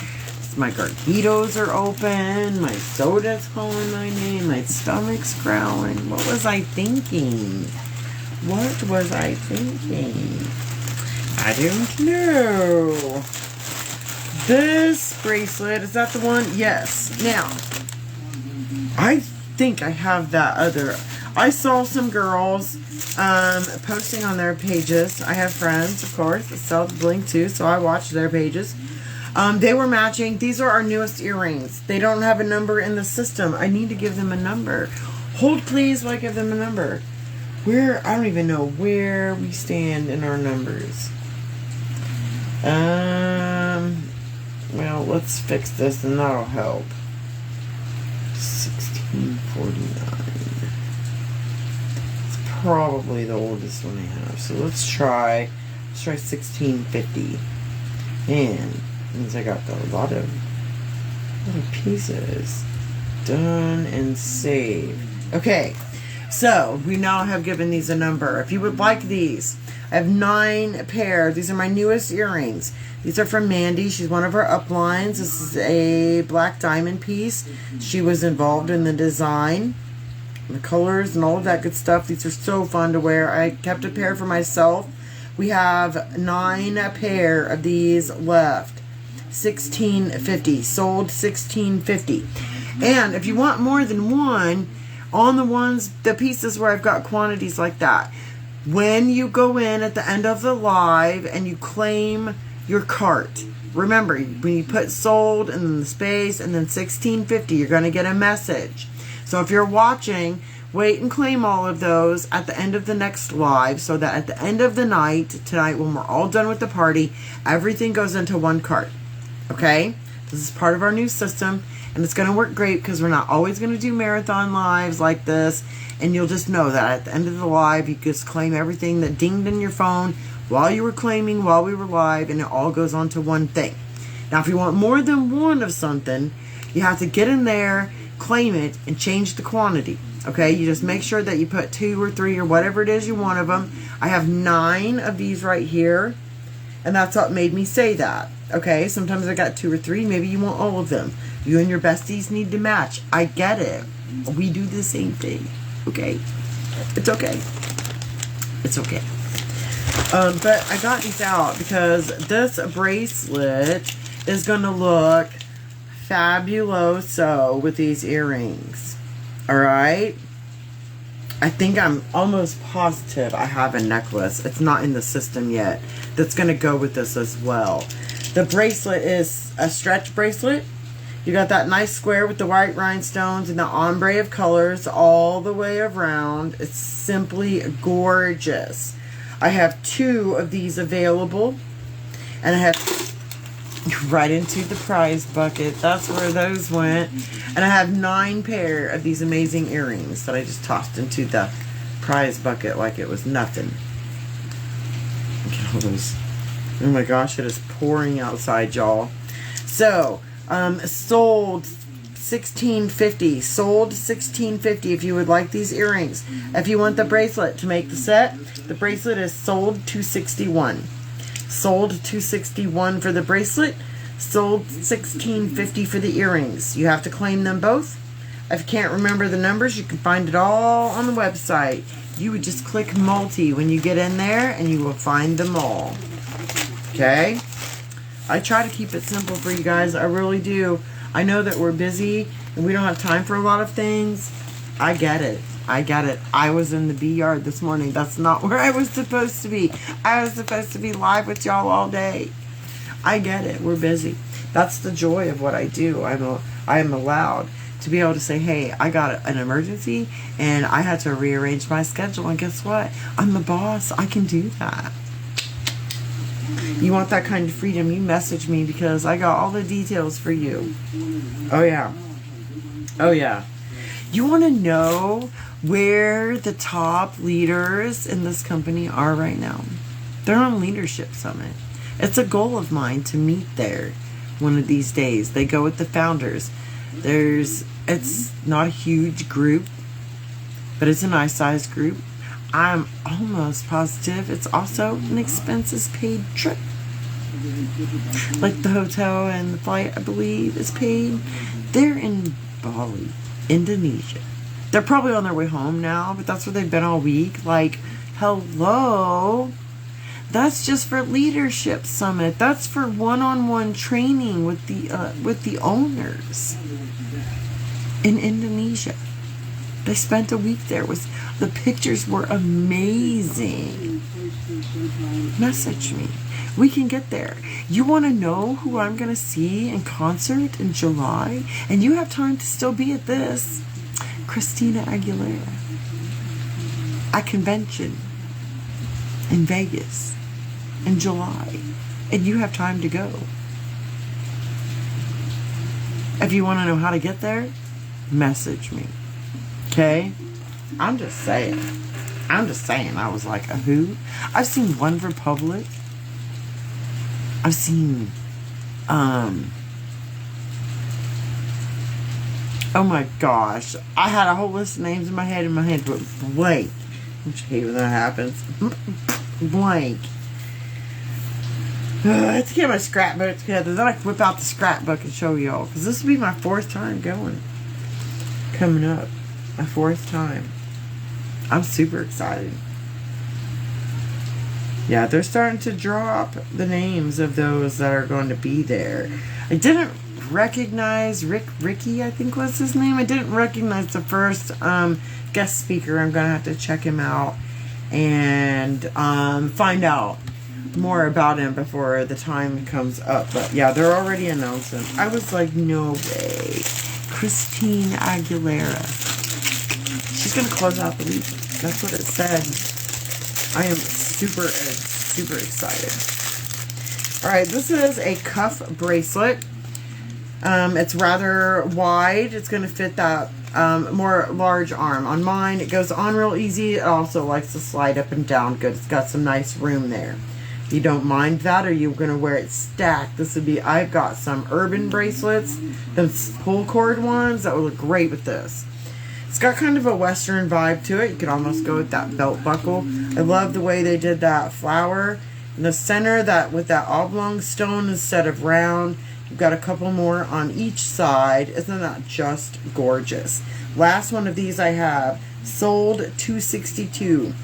My Garquitos are open. My soda's calling my name. My stomach's growling. What was I thinking? I don't know. This bracelet, is that the one? Yes. Now, I think I have that other. I saw some girls posting on their pages. I have friends, of course, that sell the bling too, so I watch their pages. They were matching. These are our newest earrings. They don't have a number in the system. I need to give them a number. Hold please while I give them a number. I don't even know where we stand in our numbers. Well, let's fix this and that'll help. 1649. It's probably the oldest one I have. So let's try 1650. And means I got a lot of pieces. Done and save. Okay, so we now have given these a number. If you would like these, I have 9 pair. These are my newest earrings. These are from Mandy. She's one of our uplines. This is a black diamond piece. She was involved in the design, the colors, and all of that good stuff. These are so fun to wear. I kept a pair for myself. We have 9 pair of these left. $16.50. Sold $16.50. And if you want more than one, on the pieces where I've got quantities like that, when you go in at the end of the live and you claim your cart, remember, when you put sold and then the space and then $16.50, you're going to get a message. So if you're watching, wait and claim all of those at the end of the next live, so that at the end of the night, tonight, when we're all done with the party, everything goes into one cart. Okay? This is part of our new system, and it's going to work great because we're not always going to do marathon lives like this, And you'll just know that at the end of the live, you just claim everything that dinged in your phone while you were claiming, while we were live, and it all goes onto one thing. Now, if you want more than one of something, you have to get in there, claim it, and change the quantity. Okay, you just make sure that you put 2 or 3 or whatever it is you want of them. I have 9 of these right here, and that's what made me say that. Okay, sometimes I got 2 or 3. Maybe you want all of them. You and your besties need to match. I get it. We do the same thing. Okay, it's okay. It's okay. But I got these out because this bracelet is going to look fabuloso with these earrings. Alright? I think I'm almost positive I have a necklace. It's not in the system yet. That's going to go with this as well. The bracelet is a stretch bracelet. You got that nice square with the white rhinestones and the ombre of colors all the way around. It's simply gorgeous. I have 2 of these available. And I have right into the prize bucket. That's where those went. And I have 9 pair of these amazing earrings that I just tossed into the prize bucket like it was nothing. Look at all those. Oh my gosh, it is pouring outside, y'all. So, sold $16.50. Sold $16.50 if you would like these earrings. If you want the bracelet to make the set, the bracelet is sold $261. Sold $261 for the bracelet. Sold $16.50 for the earrings. You have to claim them both. If you can't remember the numbers, you can find it all on the website. You would just click multi when you get in there and you will find them all. Okay? I try to keep it simple for you guys. I really do. I know that we're busy and we don't have time for a lot of things. I get it. I get it. I was in the bee yard this morning. That's not where I was supposed to be. I was supposed to be live with y'all all day. I get it. We're busy. That's the joy of what I do. I am allowed to be able to say, hey, I got an emergency and I had to rearrange my schedule. And guess what? I'm the boss. I can do that. You want that kind of freedom, you message me because I got all the details for you. Oh, yeah. Oh, yeah. You want to know where the top leaders in this company are right now? They're on Leadership Summit. It's a goal of mine to meet there one of these days. They go with the founders. It's not a huge group, but it's a nice sized group. I'm almost positive it's also an expenses paid trip. Like the hotel and the flight, I believe, is paid. They're in Bali, Indonesia. They're probably on their way home now, but that's where they've been all week. Like, hello? That's just for Leadership Summit. That's for one-on-one training with the owners in Indonesia. They spent a week there. The pictures were amazing. Message me. We can get there. You want to know who I'm going to see in concert in July? And you have time to still be at this. Christina Aguilera. At convention in Vegas in July. And you have time to go. If you want to know how to get there, message me. Okay? I'm just saying. I was like, a who? I've seen One Republic. I've seen, oh my gosh. I had a whole list of names in my head, but blank. I hate when that happens. Blank. I have to get my scrapbook together. Then I can whip out the scrapbook and show y'all. Because this will be my 4th time going. Coming up. My 4th time. I'm super excited. Yeah, they're starting to drop the names of those that are going to be there. I didn't recognize Ricky, I think was his name. I didn't recognize the first guest speaker. I'm going to have to check him out and find out more about him before the time comes up. But yeah, they're already announcing. I was like, no way. Christine Aguilera. She's going to close out the week. That's what it said. I am super excited. Alright, this is a cuff bracelet. It's rather wide. It's going to fit that more large arm. On mine, it goes on real easy. It also likes to slide up and down good. It's got some nice room there. You don't mind that, or you're going to wear it stacked. This would be, I've got some urban bracelets, those pull cord ones that would look great with this. It's got kind of a Western vibe to it. You could almost go with that belt buckle. I love the way they did that flower in the center, that with that oblong stone instead of round. You've got a couple more on each side. Isn't that just gorgeous? Last one of these I have, sold $262.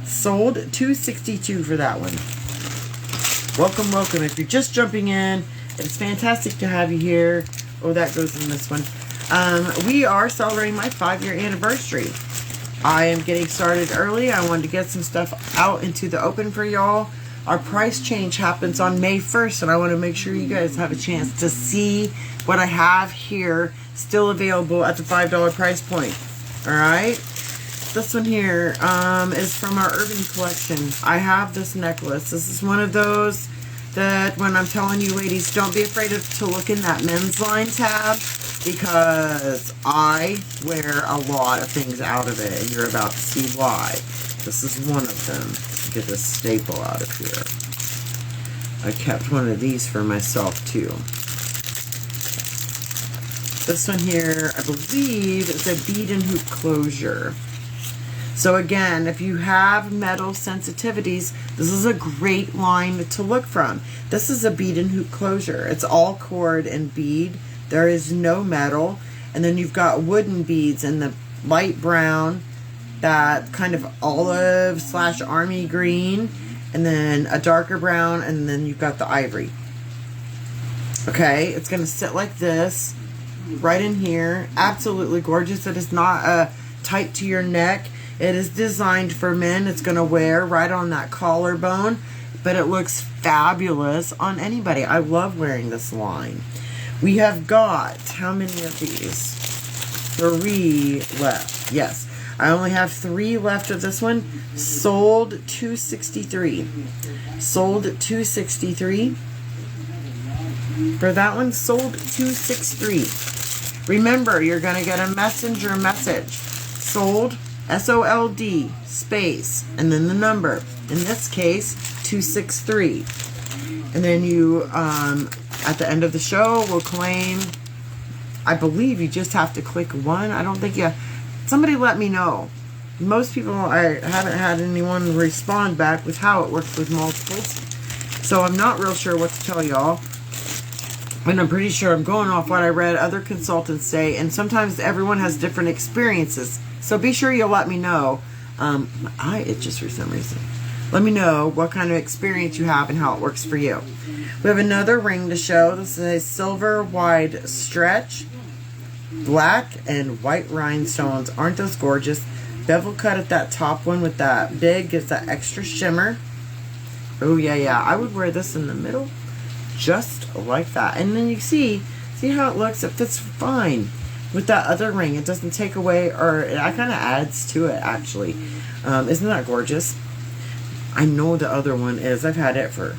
Sold $262 for that one. Welcome, welcome. If you're just jumping in, it's fantastic to have you here. Oh, that goes in this one. We are celebrating my 5-year anniversary. I am getting started early. I wanted to get some stuff out into the open for y'all. Our price change happens on May 1st, and I want to make sure you guys have a chance to see what I have here still available at the $5 price point. Alright? This one here is from our Urban collection. I have this necklace. This is one of those that when I'm telling you ladies, don't be afraid to look in that men's line tab, because I wear a lot of things out of it, and you're about to see why. This is one of them. Get this staple out of here. I kept one of these for myself too. This one here, I believe, is a bead and hoop closure. So again, if you have metal sensitivities, this is a great line to look from. This is a bead and hoop closure. It's all cord and bead. There is no metal. And then you've got wooden beads in the light brown, that kind of olive / army green, and then a darker brown, and then you've got the ivory. Okay, it's going to sit like this, right in here. Absolutely gorgeous. It is not tight to your neck. It is designed for men. It's going to wear right on that collarbone, but it looks fabulous on anybody. I love wearing this line. We have got, how many of these? 3 left. Yes, I only have 3 left of this one. Sold $263. Sold $263. For that one, sold $263. Remember, you're going to get a messenger message. Sold, S-O-L-D, space, and then the number. In this case, 263. And then you, at the end of the show, will claim, I believe you just have to click 1. I don't think you... Somebody let me know. Most people, I haven't had anyone respond back with how it works with multiples. So I'm not real sure what to tell y'all. And I'm pretty sure I'm going off what I read other consultants say. And sometimes everyone has different experiences. So be sure you'll let me know. It just for some reason. Let me know what kind of experience you have and how it works for you. We have another ring to show. This is a silver wide stretch. Black and white rhinestones. Aren't those gorgeous? Bevel cut at that top one with that big, gives that extra shimmer. Oh yeah. I would wear this in the middle just like that. And then you see how it looks? It fits fine with that other ring. It doesn't take away, or it kind of adds to it actually. Isn't that gorgeous? I know the other one is. I've had it for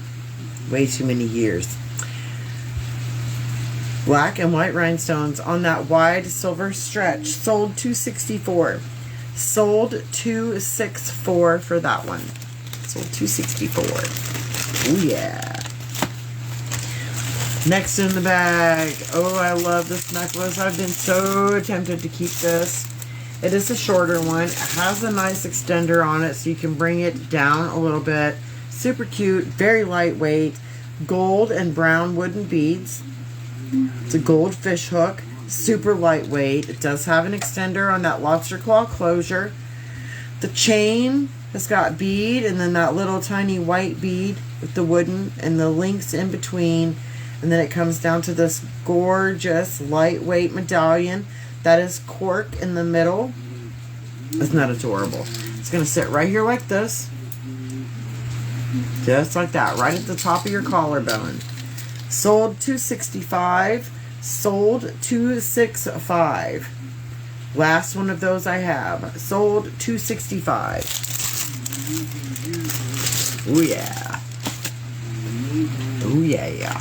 way too many years. Black and white rhinestones on that wide silver stretch. Sold $264. Sold $264 for that one. Sold $264. Oh yeah. Next in the bag. Oh, I love this necklace. I've been so tempted to keep this. It is a shorter one. It has a nice extender on it so you can bring it down a little bit. Super cute. Very lightweight. Gold and brown wooden beads. It's a gold fish hook. Super lightweight. It does have an extender on that lobster claw closure. The chain has got bead and then that little tiny white bead with the wooden and the links in between. And then it comes down to this gorgeous lightweight medallion that is cork in the middle. Isn't that adorable? It's going to sit right here like this. Just like that. Right at the top of your collarbone. Sold $265. Sold $265. Last one of those I have. Sold $265. Oh yeah. Oh yeah.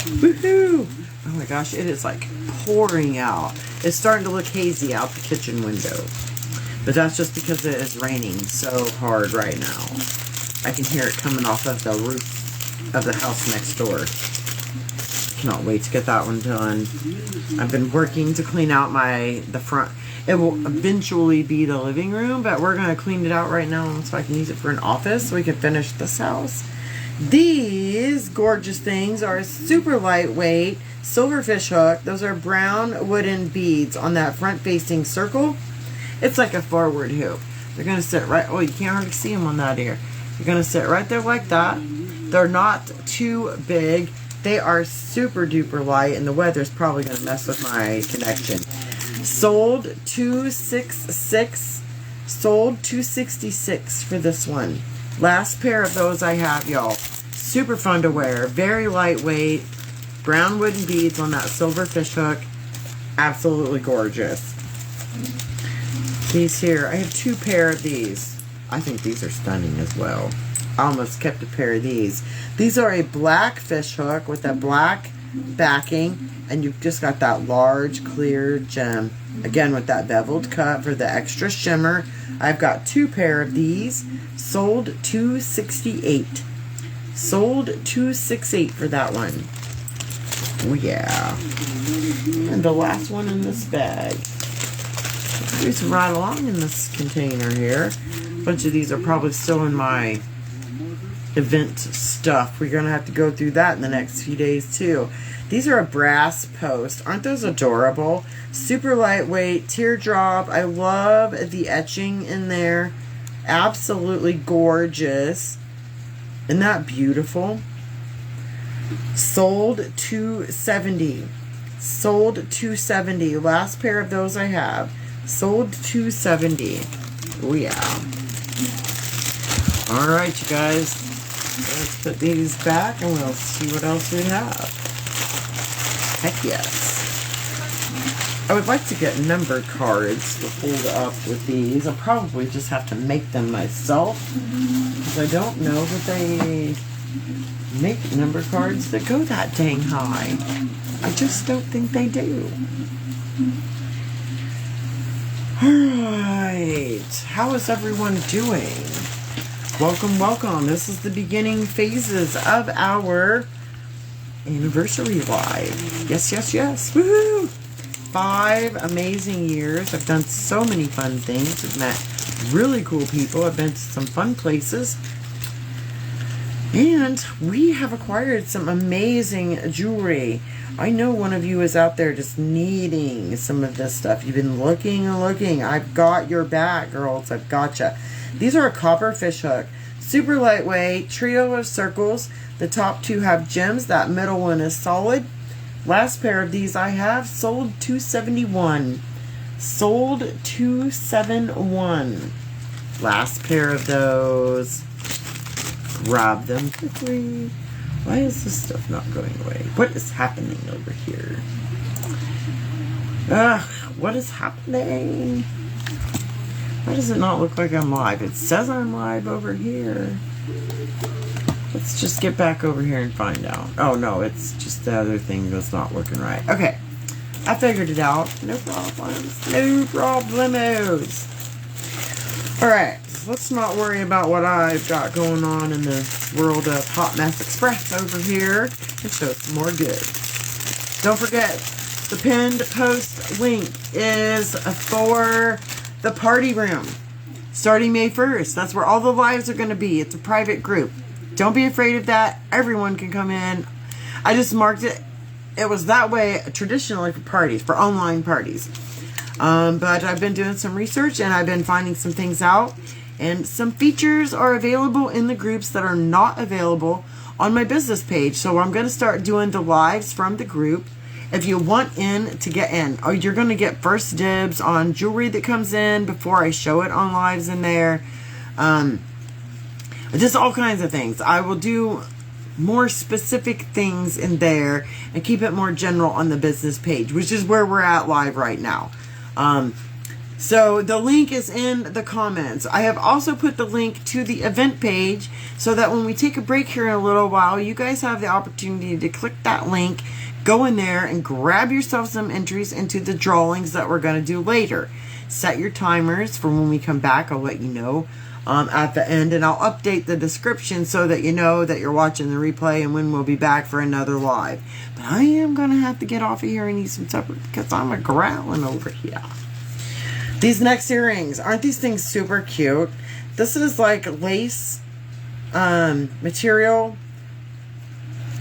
Woohoo! Oh my gosh, it is like pouring out. It's starting to look hazy out the kitchen window. But that's just because it is raining so hard right now. I can hear it coming off of the roof of the house next door. Cannot wait to get that one done. I've been working to clean out the front. It will eventually be the living room, but we're going to clean it out right now so I can use it for an office so we can finish this house. These gorgeous things are super lightweight silverfish hook. Those are brown wooden beads on that front facing circle. It's like a forward hoop. They're going to sit right, oh, you can't hardly see them on that ear. You're going to sit right there like that. They're not too big. They are super duper light, and the weather's probably going to mess with my connection. Sold $266. Sold $266 for this one. Last pair of those I have, y'all. Super fun to wear. Very lightweight. Brown wooden beads on that silver fish hook. Absolutely gorgeous. These here, I have 2 pair of these. I think these are stunning as well. I almost kept a pair of these. These are a black fish hook with a black backing, and you've just got that large clear gem. Again, with that beveled cut for the extra shimmer. I've got 2 pair of these. Sold $268. Sold $268 for that one. Oh yeah. And the last one in this bag. Cruising right along in this container here. A bunch of these are probably still in my event stuff. We're going to have to go through that in the next few days too. These are a brass post. Aren't those adorable? Super lightweight, teardrop. I love the etching in there. Absolutely gorgeous. Isn't that beautiful? Sold $270. Sold $270. Last pair of those I have. Sold $270. Oh yeah. Alright, you guys. Let's put these back and we'll see what else we have. Heck yes. I would like to get number cards to hold up with these. I'll probably just have to make them myself. Because I don't know that they make number cards that go that dang high. I just don't think they do. Alright. How is everyone doing? Welcome, welcome. This is the beginning phases of our anniversary live. Yes, yes, yes. Woohoo! 5 amazing years. I've done so many fun things. I've met really cool people. I've been to some fun places. And we have acquired some amazing jewelry. I know one of you is out there just needing some of this stuff. You've been looking and looking. I've got your back, girls. I've gotcha. These are a copper fish hook. Super lightweight. Trio of circles. The top 2 have gems. That middle one is solid. Last pair of these I have. Sold $271. Sold $271. Last pair of those. Grab them quickly. Why is this stuff not going away? What is happening over here? Ugh, what is happening? Why does it not look like I'm live? It says I'm live over here. Let's just get back over here and find out. Oh no, it's just the other thing that's not working right. Okay, I figured it out. No problems. No problemos. Alright, let's not worry about what I've got going on in the world of Hot Mess Express over here and show some more good. Don't forget, the pinned post link is for the party room. Starting May 1st. That's where all the lives are going to be. It's a private group. Don't be afraid of that. Everyone can come in. I just marked it. It was that way traditionally for parties, for online parties. But I've been doing some research and I've been finding some things out. And some features are available in the groups that are not available on my business page. So I'm going to start doing the lives from the group. If you want in to get in, or you're going to get first dibs on jewelry that comes in before I show it on lives in there. Just all kinds of things. I will do more specific things in there and keep it more general on the business page, which is where we're at live right now. So the link is in the comments. I have also put the link to the event page so that when we take a break here in a little while, you guys have the opportunity to click that link, go in there and grab yourself some entries into the drawings that we're going to do later. Set your timers for when we come back. I'll let you know at the end, and I'll update the description so that you know that you're watching the replay and when we'll be back for another live. But I am going to have to get off of here and eat some supper because I'm a growling over here. These next earrings, aren't these things super cute? This is like lace material.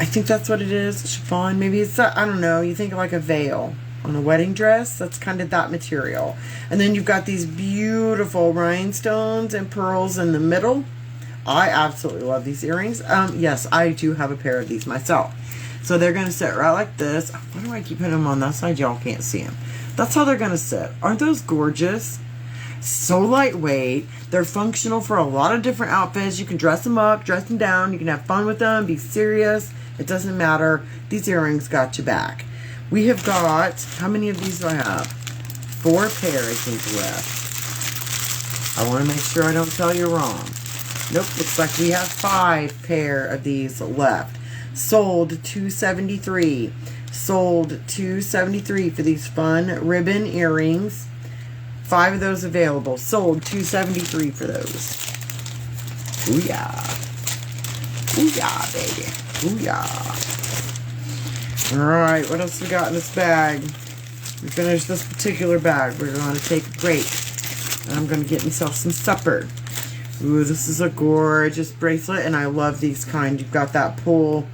I think that's what it is. Chiffon, maybe it's, I don't know. You think like a veil on a wedding dress. That's kind of that material. And then you've got these beautiful rhinestones and pearls in the middle. I absolutely love these earrings. Yes, I do have a pair of these myself. So they're going to sit right like this. Why do I keep putting them on that side? Y'all can't see them. That's how they're going to sit. Aren't those gorgeous? So lightweight. They're functional for a lot of different outfits. You can dress them up, dress them down. You can have fun with them, be serious. It doesn't matter. These earrings got you back. We have got, how many of these do I have? 4 pair, I think, left. I want to make sure I don't tell you wrong. Nope, looks like we have 5 pair of these left. Sold $273. Sold $273 for these fun ribbon earrings. 5 of those available. Sold $273 for those. Ooh yeah. Ooh yeah, baby. Ooh yeah. Alright, what else we got in this bag? We finished this particular bag. We're going to take a break. And I'm going to get myself some supper. Ooh, this is a gorgeous bracelet, and I love these kind. You've got that pull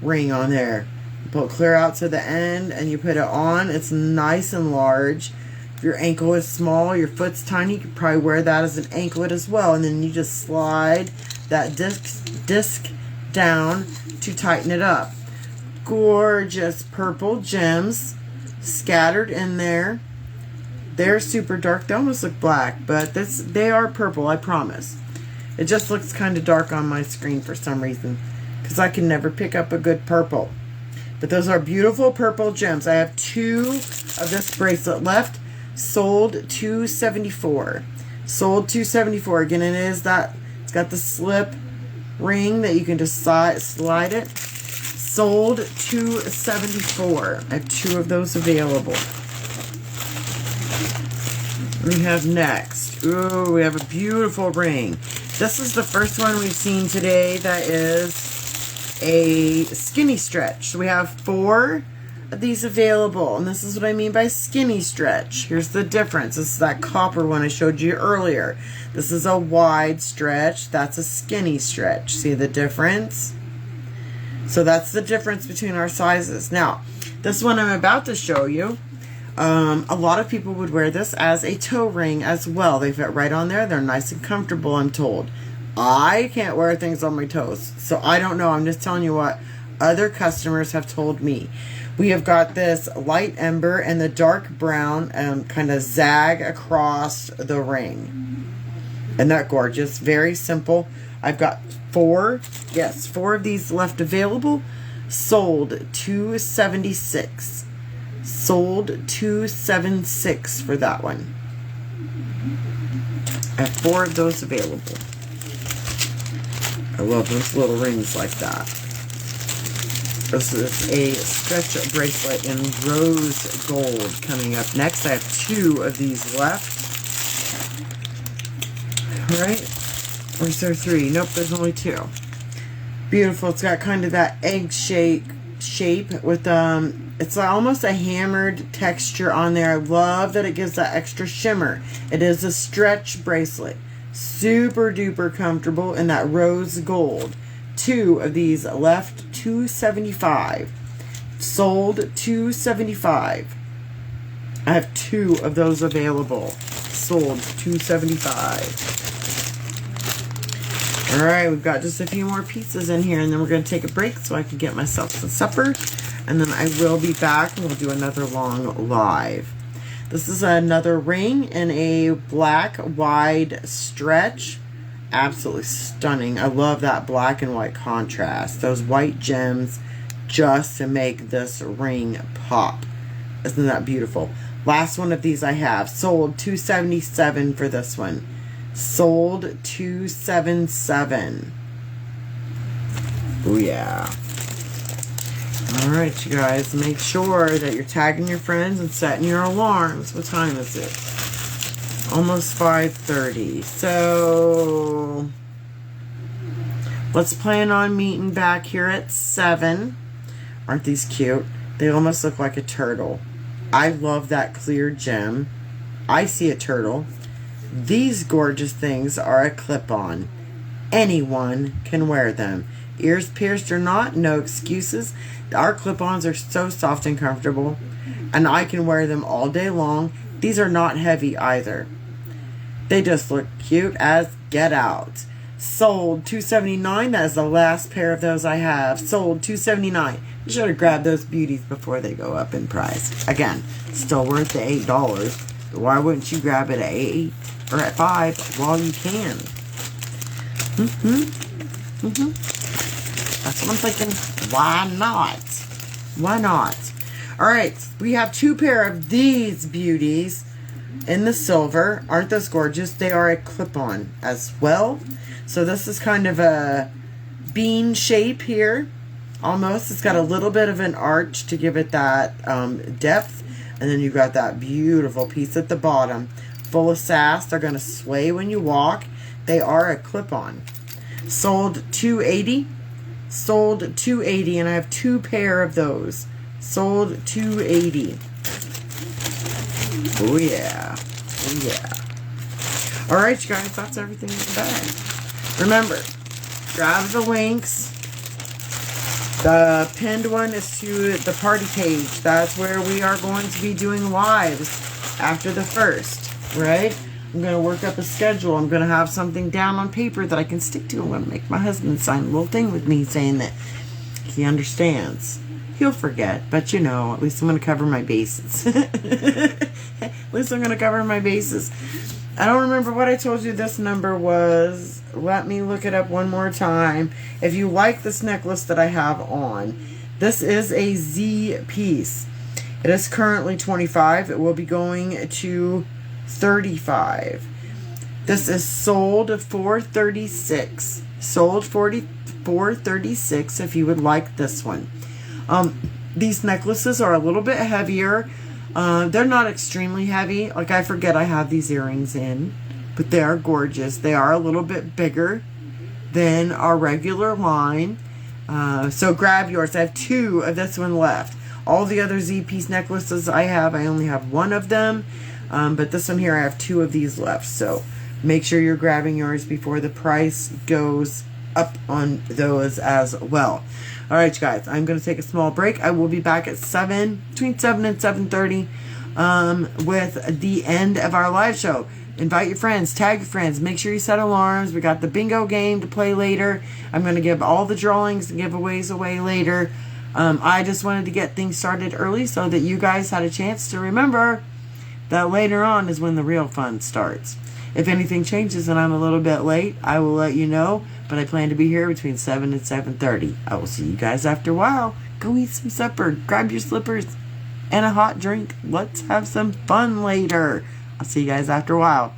ring on there. You pull it clear out to the end, and you put it on. It's nice and large. If your ankle is small, your foot's tiny, you could probably wear that as an anklet as well. And then you just slide that disc down to tighten it up. Gorgeous purple gems scattered in there. They're super dark. They almost look black, but they are purple, I promise. It just looks kind of dark on my screen for some reason because I can never pick up a good purple. But those are beautiful purple gems. I have 2 of this bracelet left. Sold $274. Sold $274. Again, it is that it's got the slip ring that you can just slide it. Sold $274. I have 2 of those available. We have next. Ooh, we have a beautiful ring. This is the first one we've seen today that is a skinny stretch. So we have 4 of these available, and this is what I mean by skinny stretch. Here's the difference. This is that copper one I showed you earlier. This is a wide stretch. That's a skinny stretch. See the difference? So that's the difference between our sizes. Now, this one I'm about to show you, a lot of people would wear this as a toe ring as well. They fit right on there. They're nice and comfortable, I'm told. I can't wear things on my toes, so I don't know. I'm just telling you what other customers have told me. We have got this light ember and the dark brown kind of zag across the ring. Isn't that gorgeous? Very simple. I've got 4 of these left available. Sold $276. Sold $276 for that one. I have 4 of those available. I love those little rings like that. This is a stretch bracelet in rose gold coming up next. I have 2 of these left. Alright. Or is there 3? Nope, there's only 2. Beautiful. It's got kind of that egg shape with it's almost a hammered texture on there. I love that it gives that extra shimmer. It is a stretch bracelet. Super duper comfortable in that rose gold. 2 of these left, $275. Sold $275. I have 2 of those available. Sold $275. Alright, we've got just a few more pieces in here, and then we're going to take a break so I can get myself some supper. And then I will be back, and we'll do another long live. This is another ring in a black wide stretch. Absolutely stunning. I love that black and white contrast. Those white gems just to make this ring pop. Isn't that beautiful? Last one of these I have. Sold $277 for this one. Sold $277. Oh yeah. Alright, you guys, make sure that you're tagging your friends and setting your alarms. What time is it? Almost 5:30. So let's plan on meeting back here at 7. Aren't these cute? They almost look like a turtle. I love that clear gem. I see a turtle. These gorgeous things are a clip-on. Anyone can wear them. Ears pierced or not, no excuses. Our clip-ons are so soft and comfortable, and I can wear them all day long. These are not heavy either. They just look cute as get out. Sold $279. That is the last pair of those I have. Sold $279. Be sure to grab those beauties before they go up in price. Again, still worth the $8. But why wouldn't you grab it at 8 or at 5 while you can? That's what I'm thinking. Why not? Why not? Alright, we have 2 pair of these beauties in the silver. Aren't those gorgeous? They are a clip-on as well. So this is kind of a bean shape here. Almost. It's got a little bit of an arch to give it that depth. And then you've got that beautiful piece at the bottom. Full of sass. They're going to sway when you walk. They are a clip-on. Sold $280. Sold $280, and I have 2 pair of those. Sold $280. Oh yeah. Oh yeah. Alright, you guys, that's everything in the bag. Remember, grab the links. The pinned one is to the party page. That's where we are going to be doing lives after the 1st, right? I'm going to work up a schedule. I'm going to have something down on paper that I can stick to. I'm going to make my husband sign a little thing with me saying that he understands. He'll forget, but you know, at least I'm going to cover my bases. At least I'm going to cover my bases. I don't remember what I told you this number was. Let me look it up one more time. If you like this necklace that I have on, this is a Z piece. It is currently $25. It will be going to $35. This is sold for $36. Sold for $36 if you would like this one. These necklaces are a little bit heavier. They're not extremely heavy. Like, I forget I have these earrings in, but they are gorgeous. They are a little bit bigger than our regular line. So grab yours. I have 2 of this one left. All the other Z-piece necklaces I have, I only have 1 of them. But this one here, I have 2 of these left. So make sure you're grabbing yours before the price goes up on those as well. Alright, you guys, I'm going to take a small break. I will be back at 7, between 7 and 7:30 with the end of our live show. Invite your friends, tag your friends, make sure you set alarms. We got the bingo game to play later. I'm going to give all the drawings and giveaways away later. I just wanted to get things started early so that you guys had a chance to remember that later on is when the real fun starts. If anything changes and I'm a little bit late, I will let you know. But I plan to be here between 7 and 7:30. I will see you guys after a while. Go eat some supper. Grab your slippers and a hot drink. Let's have some fun later. I'll see you guys after a while.